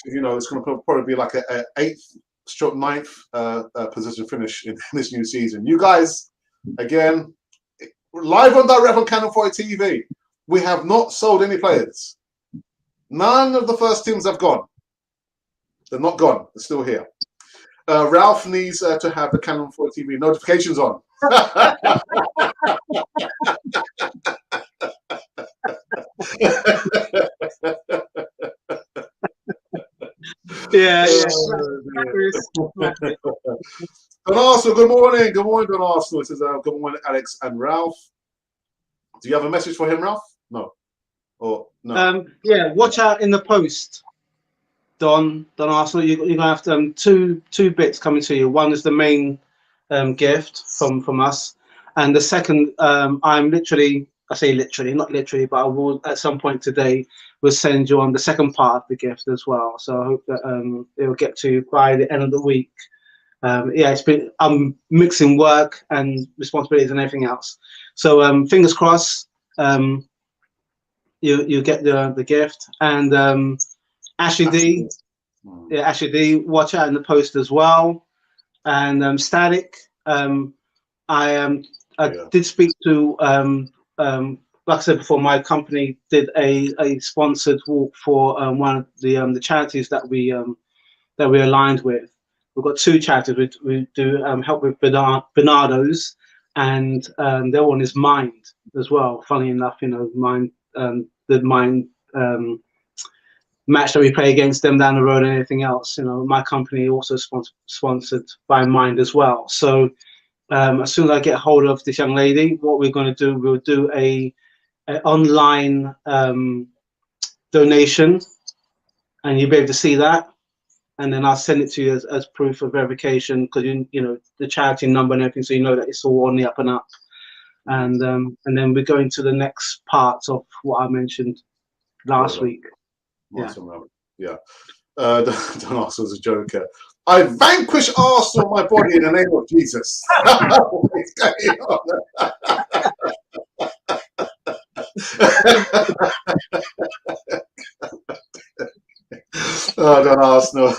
You know, it's going to probably be like a 8th/9th position finish in this new season. You guys, again, live on direct on Cannon 4 TV. We have not sold any players. None of the first teams have gone. They're not gone. They're still here. Ralph needs to have the Canon 4 TV notifications on. Yeah. Don Arsenal, good morning. Good morning, Don Arsenal. It says, good morning, Alex and Ralph. Do you have a message for him, Ralph? No. Or no? Yeah, watch out in the post. Don Arsenal, you're gonna have two bits coming to you. One is the main gift from us, and the second, I'm literally I say literally, not literally, but I will at some point today will send you on the second part of the gift as well. So I hope that it will get to you by the end of the week. Yeah, it's been I'm mixing work and responsibilities and everything else. So fingers crossed, you get the gift. And Ashley D, yeah, Ashley D, watch out in the post as well. And Static, I did speak to like I said before, my company did a sponsored walk for one of the charities that we aligned with. We've got two charities. We do help with Bernardo's, and their one is Mind as well. Funny enough, Mind, the Mind match that we play against them down the road and anything else. My company also sponsored by Mind as well. So as soon as I get hold of this young lady, what we're going to do, we'll do a online donation, and you'll be able to see that. And then I'll send it to you as proof of verification, because the charity number and everything, so you know that it's all on the up and up. And then we're going to the next part of what I mentioned last week. Awesome, yeah. Don't ask as a joker. I vanquish Arsenal my body in the name of Jesus. Oh, don't ask, no.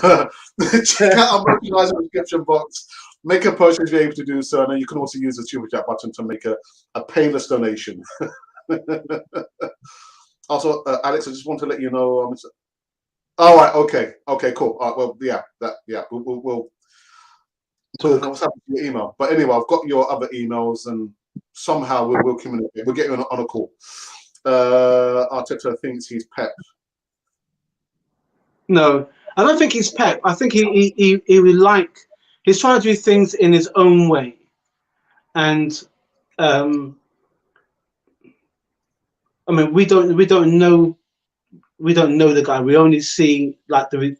Check out our merchandise in the description box. Make a purchase if you're able to do so, and then you can also use the super chat button to make a painless donation. Also, Alex, I just want to let you know. All right, okay, cool. All right, well, we'll talk. What's happening to your email? But anyway, I've got your other emails, and somehow we'll communicate. We'll get you on a call. Arteta thinks he's Pep. No, I don't think he's Pep. I think he would like. He's trying to do things in his own way, and I mean, we don't know the guy. We only see like the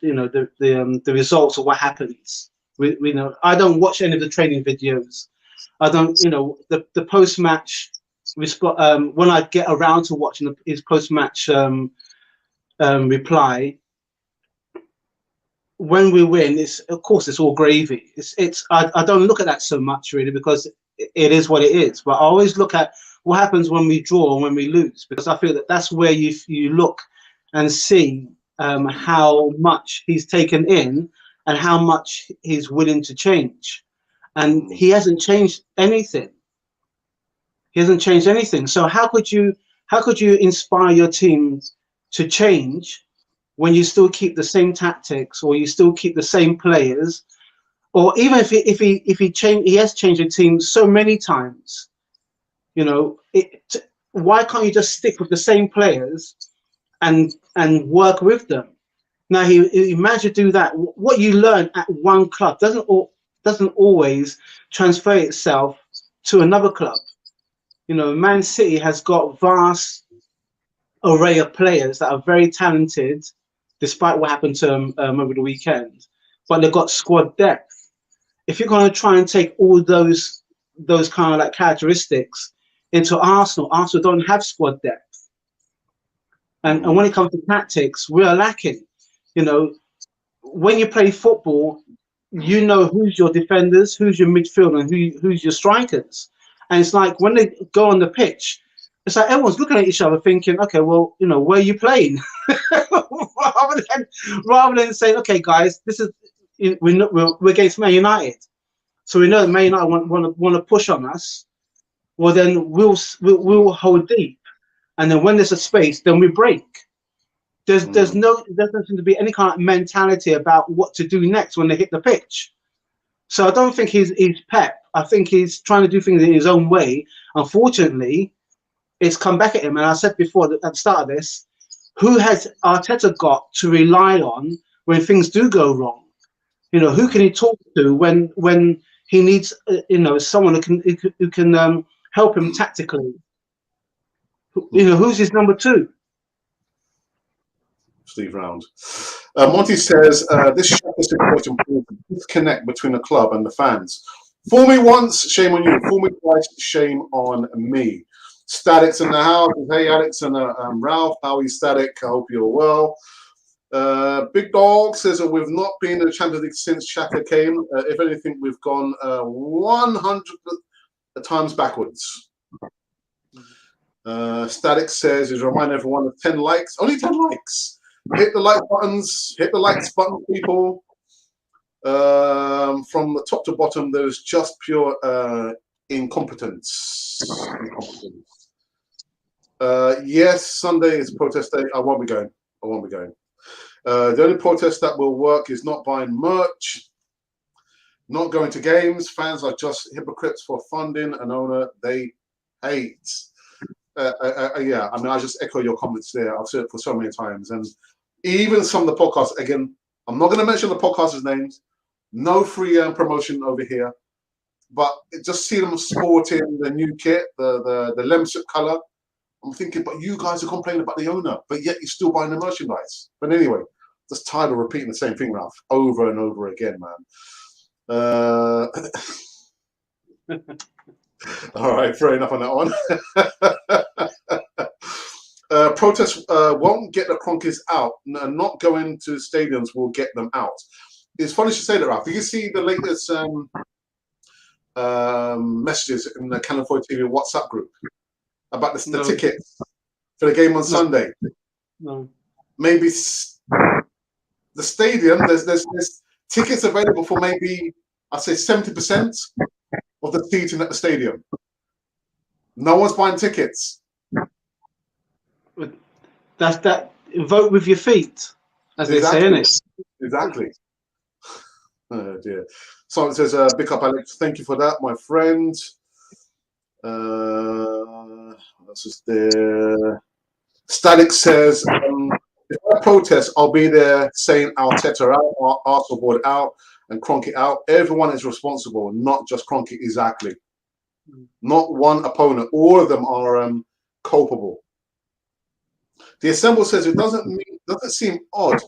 results of what happens. We know. I don't watch any of the training videos. I don't. The post match. When I get around to watching his post match reply. When we win, of course it's all gravy. I don't look at that so much really, because it is what it is. But I always look at what happens when we draw and when we lose, because I feel that that's where you look and see how much he's taken in and how much he's willing to change. And he hasn't changed anything. So how could you inspire your team to change when you still keep the same tactics, or you still keep the same players, or even if he has changed the team so many times, why can't you just stick with the same players and work with them? Now he managed to do that. What you learn at one club doesn't always transfer itself to another club. Man City has got vast array of players that are very talented, despite what happened to them over the weekend, but they've got squad depth. If you're going to try and take all those kind of like characteristics into Arsenal don't have squad depth. And when it comes to tactics, we are lacking. When you play football, you know who's your defenders, who's your midfield, and who's your strikers. And it's like when they go on the pitch, it's like everyone's looking at each other thinking, okay, well, where are you playing? rather than saying, okay, guys, this is we're against Man United, so we know that Man United want to push on us. Well, then we'll hold deep, and then when there's a space, then we break. There doesn't seem to be any kind of mentality about what to do next when they hit the pitch. So I don't think he's Pep. I think he's trying to do things in his own way. Unfortunately, it's come back at him. And I said before at the start of this, who has Arteta got to rely on when things do go wrong? Who can he talk to when he needs someone who can help him tactically? Who's his number two? Steve Round. Monty says this situation proves the disconnect between the club and the fans. Fool me once, shame on you. Fool me twice, shame on me. Static's in the house. Hey, Alex and Ralph, how are you, Static? I hope you're well. Big Dog says that we've not been in the Champions League since Xhaka came. If anything, we've gone 100 times backwards. Static says, is remind everyone of 10 likes. Only 10 likes. Hit the like buttons. Hit the likes button, people. From the top to bottom, there's just pure incompetence. Yes, Sunday is protest day. I won't be going. The only protest that will work is not buying merch, not going to games. Fans are just hypocrites for funding an owner they hate. Yeah, I mean, I just echo your comments there. I've said it for so many times. And even some of the podcasts, again, I'm not going to mention the podcasters' names. No free promotion over here. But just see them sporting the new kit, the Lemsip colour. I'm thinking, but you guys are complaining about the owner, but yet you're still buying the merchandise. But anyway, just tired of repeating the same thing, Ralph, over and over again, man. All right, fair enough on that one. Protests won't get the Cronkies out. Not going to stadiums will get them out. It's funny you say that, Ralph. Did you see the latest messages in the California TV WhatsApp group about the tickets for the game on Sunday? No. Maybe the stadium, there's tickets available for maybe, I'd say 70% of the seating at the stadium. No one's buying tickets. That's that. Vote with your feet, as they say, innit? Exactly. Oh dear. Someone says, "Big up, Alex. Thank you for that, my friend." This is there. Static says, "If I protest, I'll be there saying Arteta out, Arsenal board out, and Kroenke out. Everyone is responsible, not just Kroenke." Exactly. Not one opponent. All of them are culpable. The Assemble says it doesn't seem odd.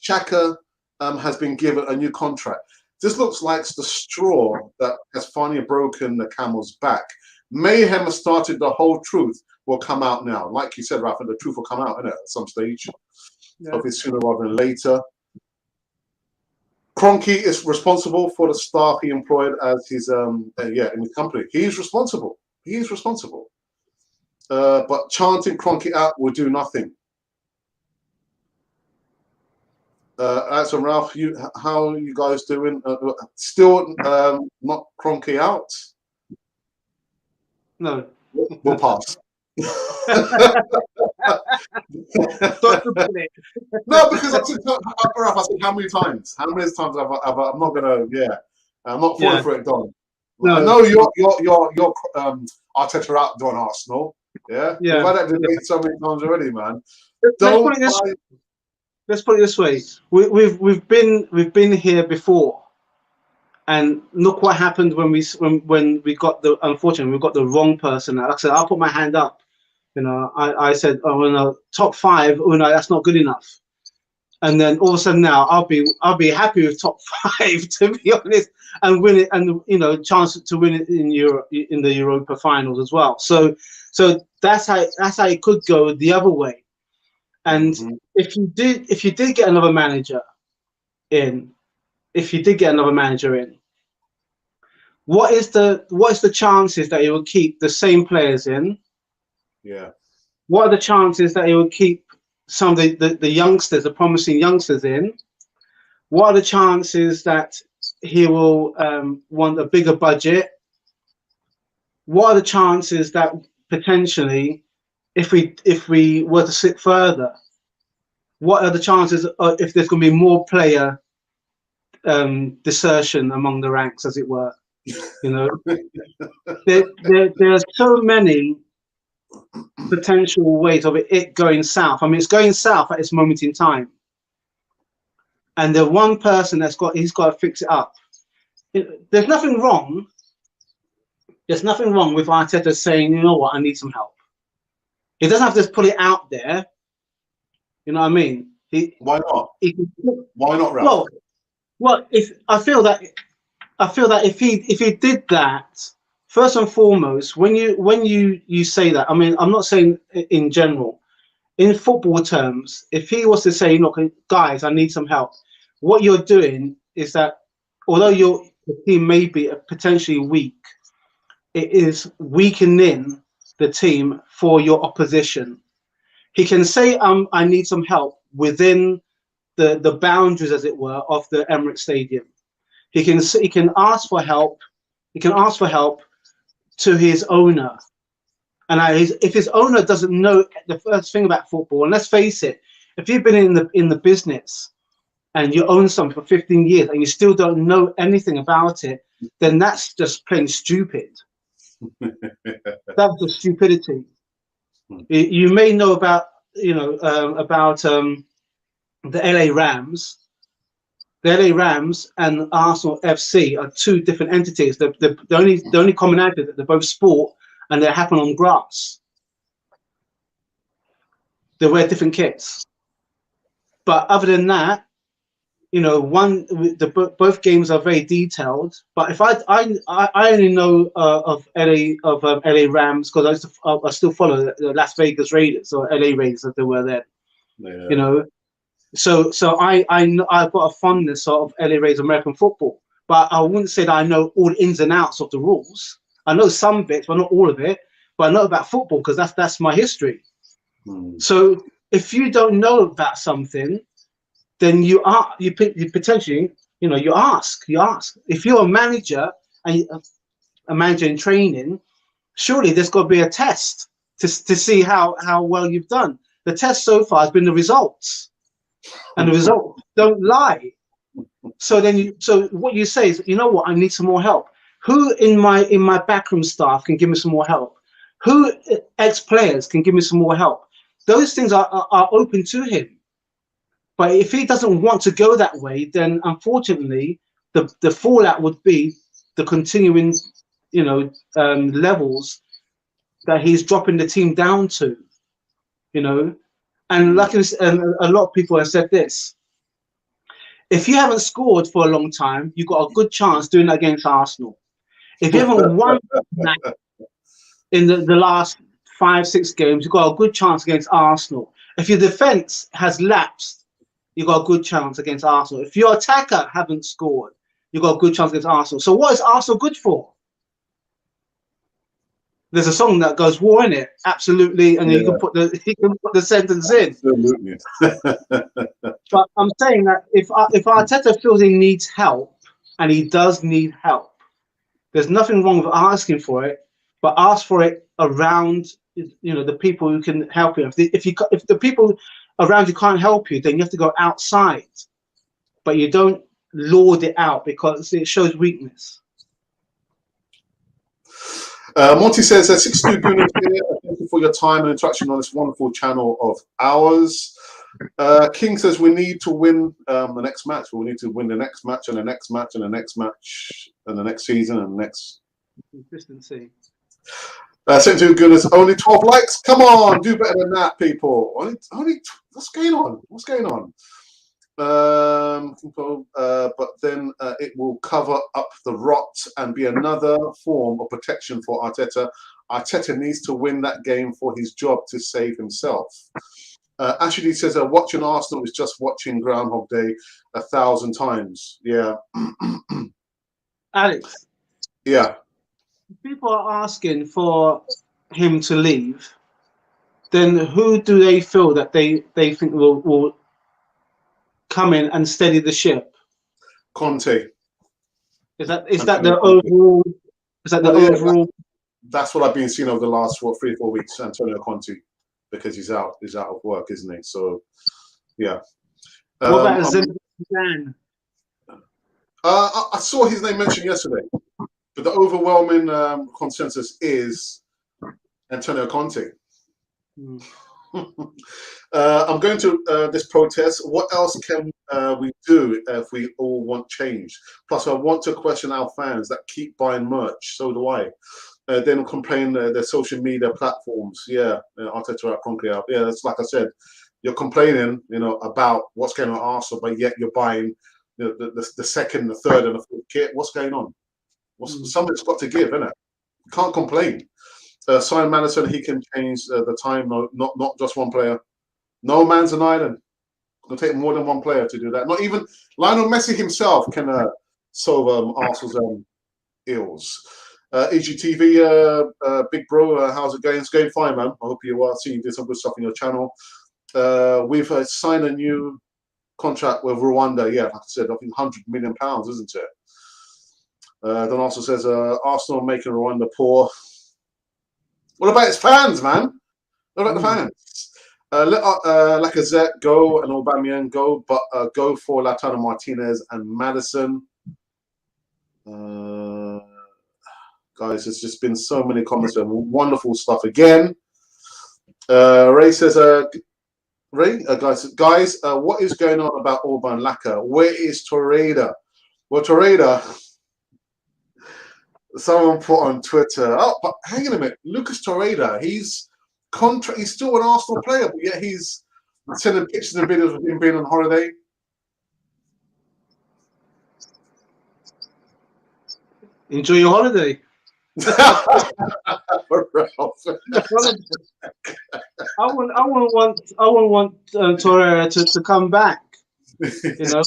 Xhaka has been given a new contract. This looks like the straw that has finally broken the camel's back. Mayhem has started. The whole truth will come out now. Like you said, Rafa, the truth will come out, innit, at some stage. Yeah. Hopefully sooner rather than later. Kroenke is responsible for the staff he employed as his in his company. He's responsible. But chanting Kroenke out will do nothing. So Ralph, how are you guys doing? Still not Kroenke out? No. We'll pass. No, because I said, Ralph, I said how many times? How many times have I'm not gonna? Yeah, I'm not falling for it, Don. No. I know you're Arteta out, Don Arsenal. Yeah, we've had that debate so many times already, man. Let's put it this way: we've been here before, and look what happened when we got unfortunately we got the wrong person. Like I said, I'll put my hand up. You know, I said, oh no, top 5. Oh no, that's not good enough. And then all of a sudden now I'll be happy with top 5 to be honest, and win it, and chance to win it in the Europa finals as well. So that's how it could go the other way. And if you did get another manager in, what is the chances that he will keep the same players in? Yeah. What are the chances that he will keep some of the youngsters, the promising youngsters in? What are the chances that he will want a bigger budget? What are the chances that potentially, if we were to sit further, what are the chances if there's going to be more player desertion among the ranks, as it were? There are so many potential ways of it going south. I mean, it's going south at this moment in time, and the one person he's got to fix it up. There's nothing wrong. There's nothing wrong with Arteta saying, you know what, I need some help. He doesn't have to just put it out there. You know what I mean? Why not? Why not, Ralph? Well, I feel that if he did that, first and foremost, when you say that, I mean, I'm not saying in general. In football terms, if he was to say, "Look, guys, I need some help," what you're doing is that, although your team may be potentially weak, it is weakening the team for your opposition. He can say, "I need some help," within the boundaries, as it were, of the Emirates Stadium. He can ask for help. He can ask for help to his owner. And if his owner doesn't know the first thing about football, and let's face it, if you've been in the business and you own something for 15 years and you still don't know anything about it, then that's just plain stupid. That's just stupidity. You may know about the LA Rams. The LA Rams and Arsenal FC are two different entities. The only commonality is that they're both sport and they happen on grass. They wear different kits. But other than that, both games are very detailed. But if I only know of LA Rams because I still follow the Las Vegas Raiders or LA Raiders as they were then. Yeah. So I've got a fondness of LA Raiders American football, but I wouldn't say that I know all the ins and outs of the rules. I know some bits, but not all of it. But I know about football because that's my history. So if you don't know about something, then you potentially you ask. If you're a manager and a manager in training, surely there's got to be a test to see how well you've done. The test so far has been the results, and the results don't lie. So what you say is, you know what, I need some more help. Who in my backroom staff can give me some more help? Who ex-players can give me some more help? Those things are open to him. But if he doesn't want to go that way, then unfortunately, the fallout would be the continuing, levels that he's dropping the team down to, And like a lot of people have said this: if you haven't scored for a long time, you've got a good chance doing that against Arsenal. If you haven't won in the last 5-6 games, you've got a good chance against Arsenal. If your defense has lapsed, you've got a good chance against Arsenal. If your attacker haven't scored, you've got a good chance against Arsenal. So what is Arsenal good for? There's a song that goes war in it, absolutely, and you can put the sentence in. Absolutely. But I'm saying that if Arteta feels he needs help, and he does need help, there's nothing wrong with asking for it, but ask for it around the people who can help you. If the people around you can't help you, then you have to go outside, but you don't lord it out because it shows weakness. Monty says, 62 Gooners here. Thank you for your time and interaction on this wonderful channel of ours. King says we need to win the next match. We need to win the next match and the next match and the next match and the next season and the next. Consistency. 62 Gooners, only 12 likes. Come on, do better than that, people. Only what's going on? What's going on? But then it will cover up the rot and be another form of protection for Arteta. Arteta needs to win that game for his job to save himself. Ashley says, watching Arsenal is just watching Groundhog Day 1,000 times. Yeah. Alex. Yeah. People are asking for him to leave. Then who do they feel that they think will come in and steady the ship? Conte. Is that the overall? Is that the overall? That's what I've been seeing over the last 3 or 4 weeks. Antonio Conte, because he's out of work, isn't he? So, yeah. What about Zidane? I saw his name mentioned yesterday, but the overwhelming consensus is Antonio Conte. I'm going to this protest. What else can we do if we all want change? Plus, I want to question our fans that keep buying merch. So do I. Then complain their social media platforms. Yeah, Arteta out, Conte out. Yeah, that's like I said. You're complaining, about what's going on at Arsenal, but yet you're buying the second, the third, and the fourth kit. What's going on? Something's got to give, isn't it? Can't complain. Simon Madison, he can change the time. No, not just one player. No man's an island. It'll take more than one player to do that. Not even Lionel Messi himself can solve Arsenal's ills. EGTV, big bro, how's it going? It's going fine, man. I hope you are. See you did some good stuff on your channel. We've signed a new contract with Rwanda. Yeah, like I said, I think £100 million, isn't it? Don also says Arsenal making Rwanda poor. What about its fans, man? What about the fans? Let Lacazette go and Aubameyang go, but go for Lautaro Martinez and Madison. Guys, there's just been so many comments and wonderful stuff again. Ray says, guys, what is going on about Orban Laka? Where is Torreira? Well, Torreira, someone put on Twitter, oh, but hang on a minute, Lucas Torreira, he's still an Arsenal player, but yet he's sending pictures and videos of him being on holiday. Enjoy your holiday. I wouldn't want Torreira to come back, you know,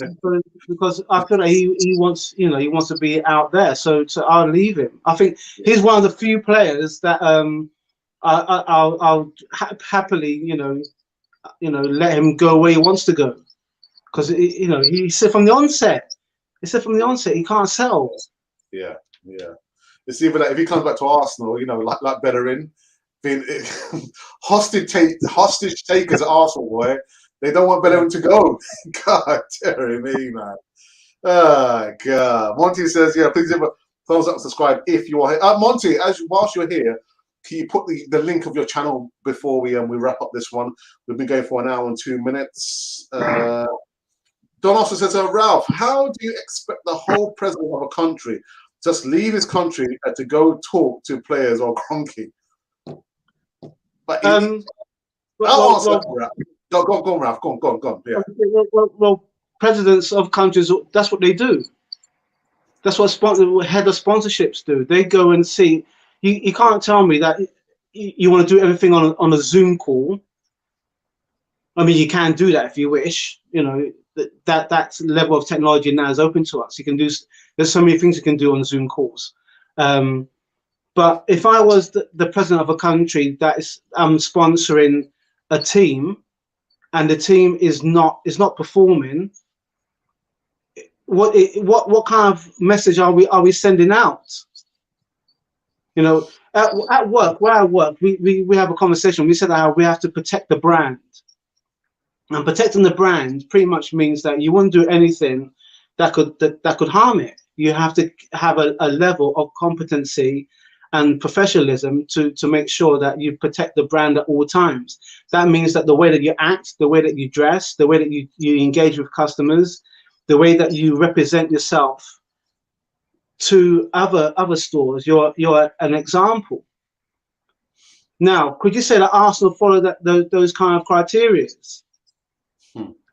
because I feel like he wants, you know, he wants to be out there. So I'll leave him. I think he's one of the few players that I'll happily, you know, let him go where he wants to go, because you know, he said from the onset, he can't sell. Yeah. It's either that if he comes back to Arsenal, you know, like Bellerin, being hostage takers at Arsenal, boy. They don't want Bellerin to go. God, dear me, man. Oh, God. Monty says, yeah, please give a thumbs up and subscribe if you are here. Monty, whilst you're here, can you put the link of your channel before we wrap up this one? We've been going for 1 hour and 2 minutes. Don also says, Ralph, how do you expect the whole president of a country just leave his country to go talk to players or Cronky? But Go on, Ralph. Go on. Yeah. Well, presidents of countries, that's what they do. That's what head of sponsorships do. They go and see. You can't tell me that you want to do everything on a Zoom call. I mean, you can do that if you wish. You know, that level of technology now is open to us. You can do. There's so many things you can do on Zoom calls. But if I was the president of a country that is sponsoring a team, and the team is not performing, what kind of message are we sending out? You know, at work, where I work, we have a conversation. We said how we have to protect the brand. And protecting the brand pretty much means that you wouldn't do anything that could harm it. You have to have a level of competency and professionalism to make sure that you protect the brand at all times. That means that the way that you act, the way that you dress, the way that you engage with customers, the way that you represent yourself to other stores, you're an example. Now, could you say that Arsenal follow those kind of criteria?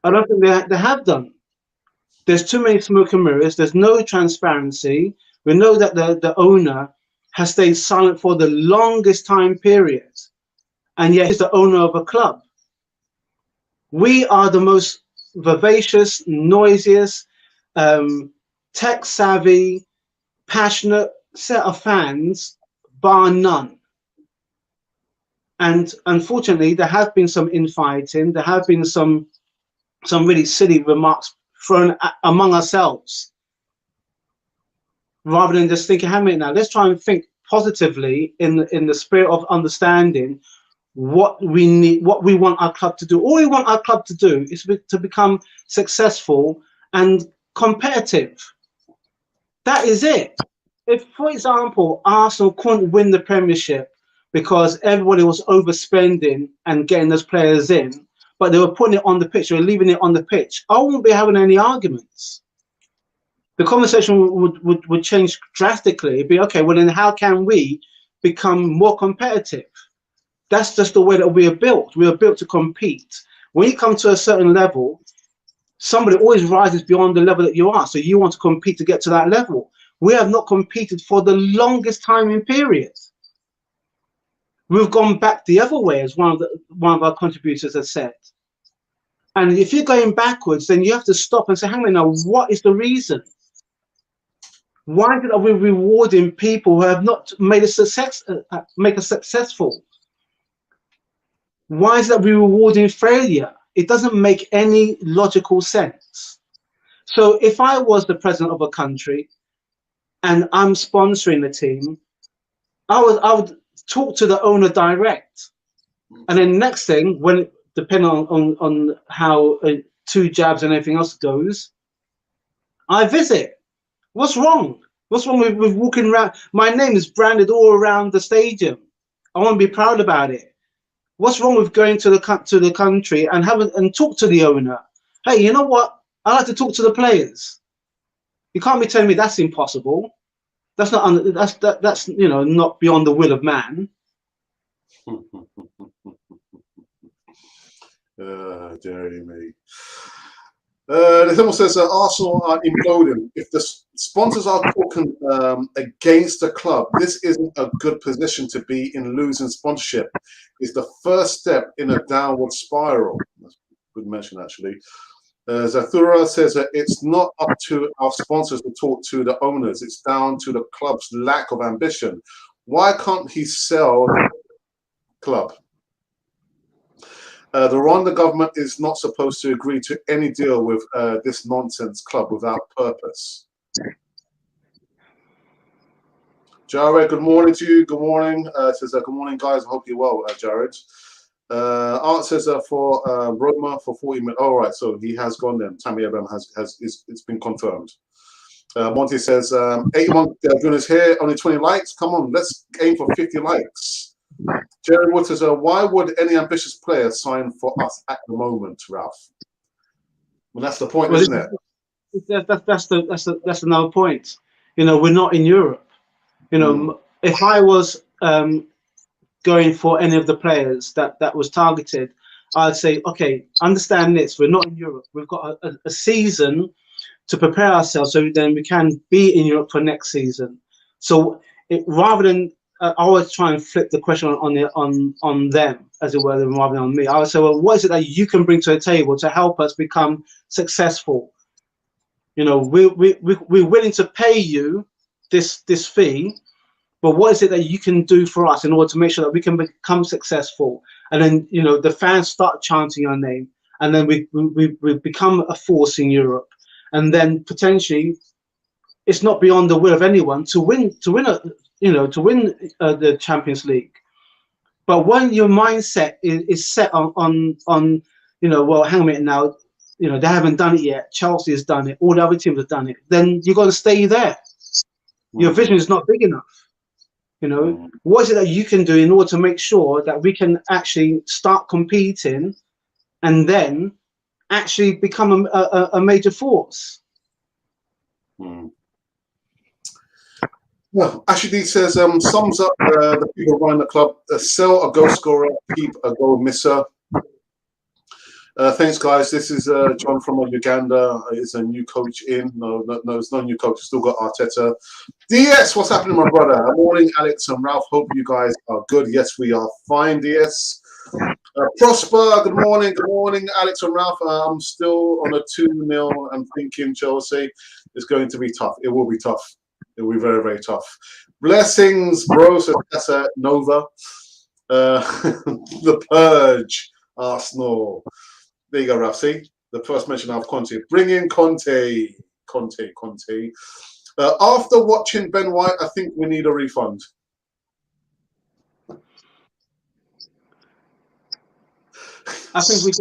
I don't think they have done. There's too many smoke and mirrors. There's no transparency. We know that the owner has stayed silent for the longest time period, and yet he's the owner of a club. We are the most vivacious, noisiest, tech-savvy, passionate set of fans, bar none. And unfortunately, there have been some infighting. There have been some really silly remarks thrown among ourselves, rather than just thinking, "Hey, mate, now let's try and think positively in the spirit of understanding what we need, what we want our club to do. All we want our club to do is to become successful and competitive. That is it. If, for example, Arsenal couldn't win the Premiership because everybody was overspending and getting those players in, but they were putting it on the pitch, or leaving it on the pitch, I wouldn't be having any arguments. The conversation would change drastically. It'd be, okay, well then how can we become more competitive? That's just the way that we are built. We are built to compete. When you come to a certain level, somebody always rises beyond the level that you are. So you want to compete to get to that level. We have not competed for the longest time in period. We've gone back the other way, as one of our contributors has said. And if you're going backwards, then you have to stop and say, hang on now, what is the reason? Why are we rewarding people who have not made a success, make us successful? Why is that we're rewarding failure? It doesn't make any logical sense. So if I was the president of a country and I'm sponsoring the team, I would talk to the owner direct. And then next thing, when depending on how 2 jabs and everything else goes, I visit. What's wrong? What's wrong with walking around? My name is branded all around the stadium. I want to be proud about it. What's wrong with going to the country and talk to the owner? Hey, you know what? I like to talk to the players. You can't be telling me that's impossible. That's not that's you know, not beyond the will of man. Dearie me. This almost says Arsenal are imploding. If the sponsors are talking against the club, this isn't a good position to be in. Losing sponsorship is the first step in a downward spiral. That's a good mention, actually. Zathura says that it's not up to our sponsors to talk to the owners. It's down to the club's lack of ambition. Why can't he sell the club? The Rwanda government is not supposed to agree to any deal with this nonsense club without purpose. Jared, good morning to you. Good morning. Says good morning, guys. I hope you're well, Jared. Art says for Roma for 40 minutes. All right, so he has gone then. Tammy Abraham it's been confirmed. Monty says 81 journalists here, only 20 likes. Come on, let's aim for 50 likes. Jerry Wood says, why would any ambitious player sign for us at the moment, Ralph? Well, that's the point, isn't it? That's another point. You know, we're not in Europe. You know, if I was going for any of the players that was targeted, I'd say, okay, understand this. We're not in Europe. We've got a season to prepare ourselves so then we can be in Europe for next season. So rather than I always try and flip the question on them, as it were, rather than on me. I would say, well, what is it that you can bring to the table to help us become successful? You know, we're willing to pay you this fee, but what is it that you can do for us in order to make sure that we can become successful? And then, you know, the fans start chanting our name, and then we become a force in Europe, and then potentially, it's not beyond the will of anyone to win the Champions League. But when your mindset is set on you know, well, hang on a minute now, you know, they haven't done it yet. Chelsea has done it. All the other teams have done it. Then you've got to stay there. Your vision is not big enough. You know, what is it that you can do in order to make sure that we can actually start competing and then actually become a major force? Well, Ashley says, sums up the people running the club: sell a goal scorer, keep a goal misser. Thanks, guys. This is John from Uganda. Is a new coach in? No, it's not a new coach. Still got Arteta. DS, what's happening, my brother? Good morning, Alex and Ralph. Hope you guys are good. Yes, we are fine, DS. Prosper, good morning. Good morning, Alex and Ralph. I'm still on a 2-0. I'm thinking Chelsea is going to be tough. It will be tough. It will be very, very tough. Blessings, bro. So that's a Nova. The Purge, Arsenal. There you go, Ralph. See? The first mention of Conte. Bring in Conte. Conte. After watching Ben White, I think we need a refund. I think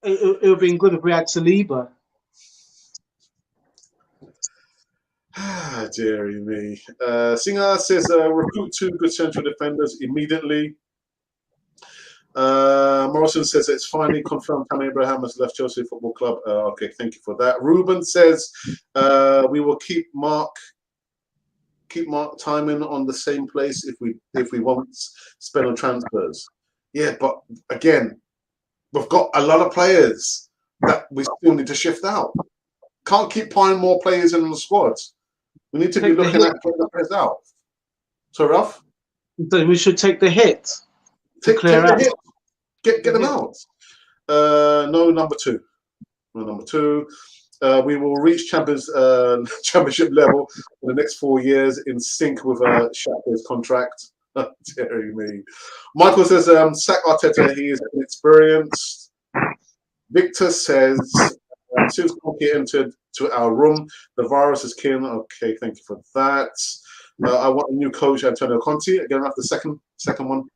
it would have been good if we had Saliba. Dearie me. Singer says recruit 2 good central defenders immediately. Morrison says it's finally confirmed Tammy Abraham has left Chelsea Football Club. Okay, thank you for that. Ruben says we will keep Mark timing on the same place if we won't spend on transfers. Yeah, but again, we've got a lot of players that we still need to shift out. Can't keep buying more players in the squad. We need to be Take the looking hit. at getting the players out. So, Ralph? So we should take the hit to Take clear the out. hit. Get them hit. out. No, number two. No, number two. We will reach championship level in the next 4 years in sync with Shako's contract. Dear me. Michael says, sack Arteta, he is inexperienced. Victor says, since Conky entered to our room, the virus is killing. Okay, thank you for that. I want a new coach, Antonio Conte. Again, after the second one.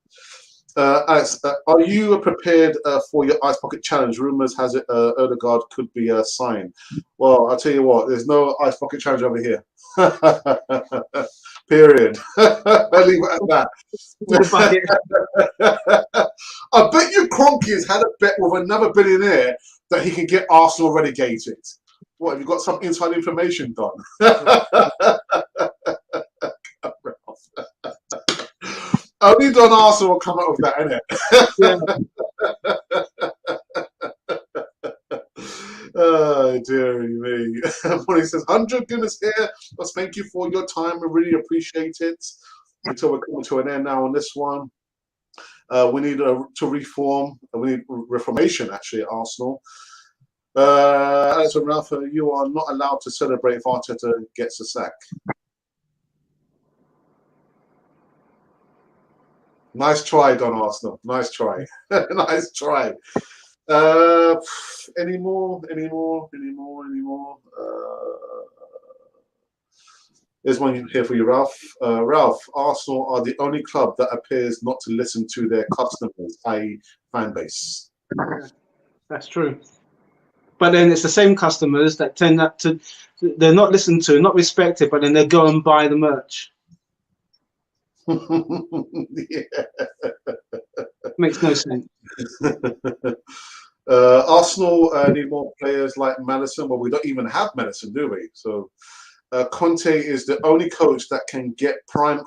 Alex, are you prepared for your Ice Pocket Challenge? Rumours has it Odegaard could be signed. Well, I'll tell you what, there's no Ice Pocket Challenge over here. Period. I'll leave it at that. I bet you Kroenke's had a bet with another billionaire that he can get Arsenal relegated. What, have you got some inside information, Don? Only Don Arsenal will come out with that, innit? Oh, dearie me. When he says 100 goodness here, let's thank you for your time. We really appreciate it. Until we're coming to an end now on this one. We need to reform. We need reformation, actually, at Arsenal. As for Ralph, you are not allowed to celebrate if Arteta gets a sack. Nice try, Don Arsenal. Nice try. Nice try. Any more? There's one here for you, Ralph. Ralph, Arsenal are the only club that appears not to listen to their customers, i.e. fan base. That's true. But then it's the same customers that tend not to, they're not listened to, not respected, but then they go and buy the merch. Yeah. Makes no sense. Arsenal need more players like Maddison. Well, we don't even have Maddison, do we? So Conte is the only coach that can get prime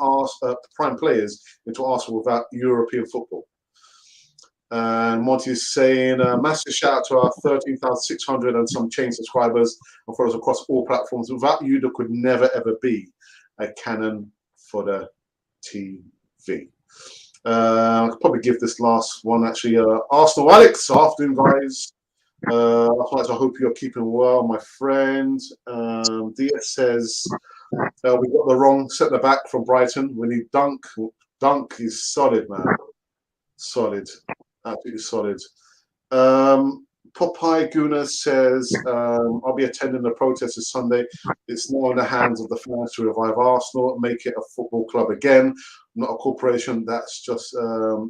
players into Arsenal without European football. And Monty is saying, massive shout out to our 13,600 and some chain subscribers and followers across all platforms. Without you, there could never ever be a cannon for the TV. I could probably give this last one actually. Arsenal Alex, afternoon guys. I hope you're keeping well, my friend. Diaz says we got the wrong centre back from Brighton. We need Dunk. Dunk is solid, man. Solid. Absolutely solid. Popeye Guna says, I'll be attending the protest this Sunday. It's now in the hands of the fans to revive Arsenal, make it a football club again, not a corporation that's just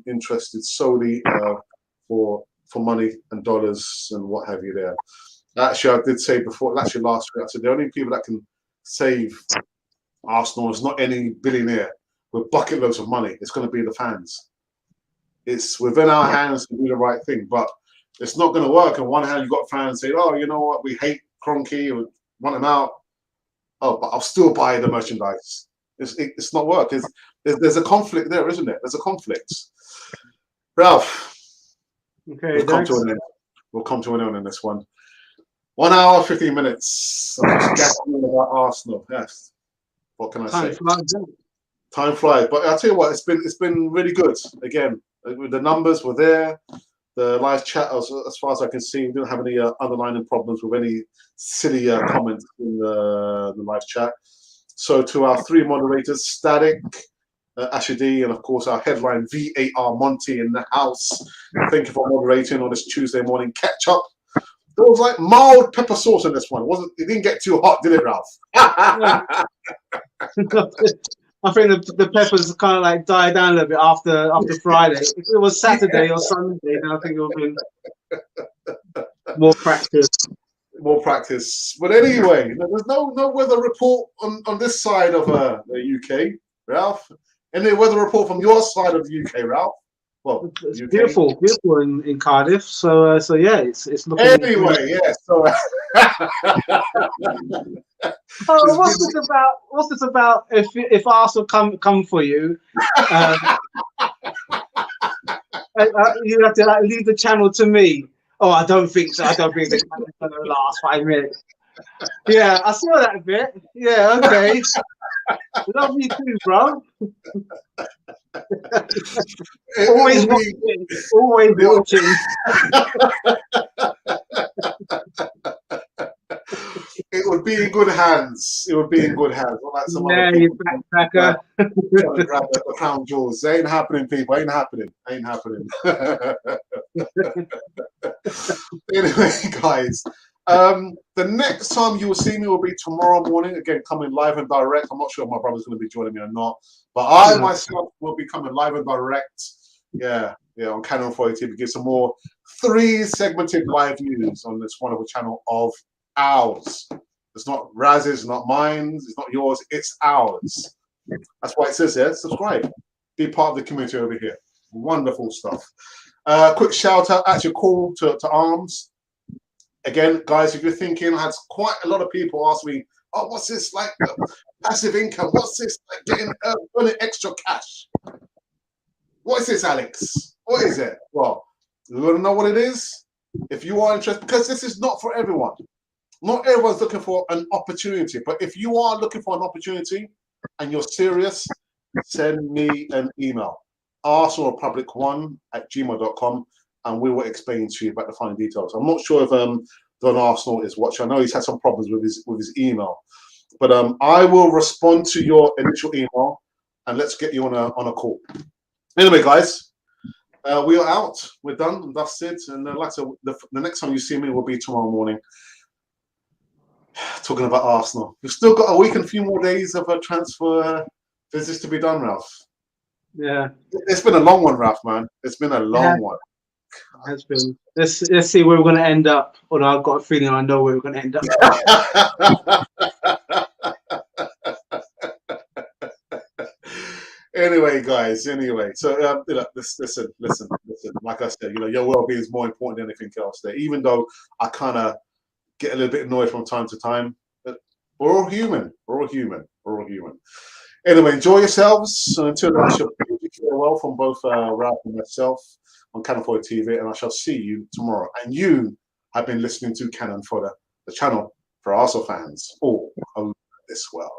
interested solely for money and dollars and what have you there. Actually, I did say before, actually last week, I said the only people that can save Arsenal is not any billionaire with bucket loads of money. It's going to be the fans. It's within our hands to do the right thing, but it's not going to work. On one hand, you've got fans saying, oh, you know what, we hate Kroenke, we want him out. Oh, but I'll still buy the merchandise. It's not work. There's a conflict there, isn't it? There's a conflict. Ralph, okay, we'll come to an end. We'll come to an end in this one. 1 hour, 15 minutes. I'm just gasping about Arsenal. Yes. What can I say? Time flies. But I'll tell you what, it's been really good. Again, the numbers were there. The live chat, as far as I can see, we didn't have any underlying problems with any silly comments in the live chat. So to our three moderators, Static, Ashidi, and of course our headline VAR Monty in the house. Thank you for moderating on this Tuesday morning catch up. There was like mild pepper sauce in this one. It didn't get too hot, did it, Ralph? I think the peppers kind of like died down a little bit after Friday. If it was Saturday or Sunday, then I think it would have been more practice. More practice. But anyway, there's no weather report on this side of the UK, Ralph. Any weather report from your side of the UK, Ralph? Well, it's UK. beautiful in Cardiff. So yeah, it's looking. Anyway, yeah. So. Oh, what's this about? If Arsenal come for you, you have to leave the channel to me. Oh, I don't think so. I don't think the channel's going to last 5 minutes. Yeah, I saw that bit. Yeah, okay. Love you too, bro. Always It would be, watching. Always watching. it would be in good hands. It would be in good hands. Not like some other Yeah, you people backpacker. trying to grab the crown jewels. It ain't happening, people. Ain't happening. Ain't happening. Anyway, guys, the next time you will see me will be tomorrow morning. Again, coming live and direct. I'm not sure if my brother's going to be joining me or not, but I myself will be coming live and direct. Yeah, on Canon 40 to give some more 3 segmented live news on this wonderful channel of ours. It's not Raz's, not mine, it's not yours, it's ours. That's why it says here, subscribe. Be part of the community over here. Wonderful stuff. Quick shout out, actually call to arms. Again, guys, if you're thinking, I had quite a lot of people ask me, oh, what's this like passive income? What's this like getting earning extra cash? What is this, Alex? What is it? Well, you want to know what it is? If you are interested, because this is not for everyone. Not everyone's looking for an opportunity, but if you are looking for an opportunity and you're serious, send me an email, arsenalrepublic1@gmail.com, and we will explain to you about the fine details. I'm not sure if Don Arsenal is watching. I know he's had some problems with his email, but I will respond to your initial email and let's get you on a call. Anyway, guys, we are out. We're done and dusted. And like I said, the next time you see me will be tomorrow morning. Talking about Arsenal. We've still got a week and a few more days of a transfer visits to be done, Ralph. Yeah. It's been a long one, Ralph, man. It's been a long one. It has been. Let's see where we're going to end up. Although I've got a feeling I know where we're going to end up. Anyway, guys. Anyway, so listen. Like I said, your well-being is more important than anything else. There, even though I kind of get a little bit annoyed from time to time, but we're all human. We're all human. We're all human. Anyway, enjoy yourselves. Until then, I shall bid you farewell from both Ralph and myself on Canon Fodder TV, and I shall see you tomorrow. And you have been listening to Canon Fodder, the channel for Arsenal fans all over this world.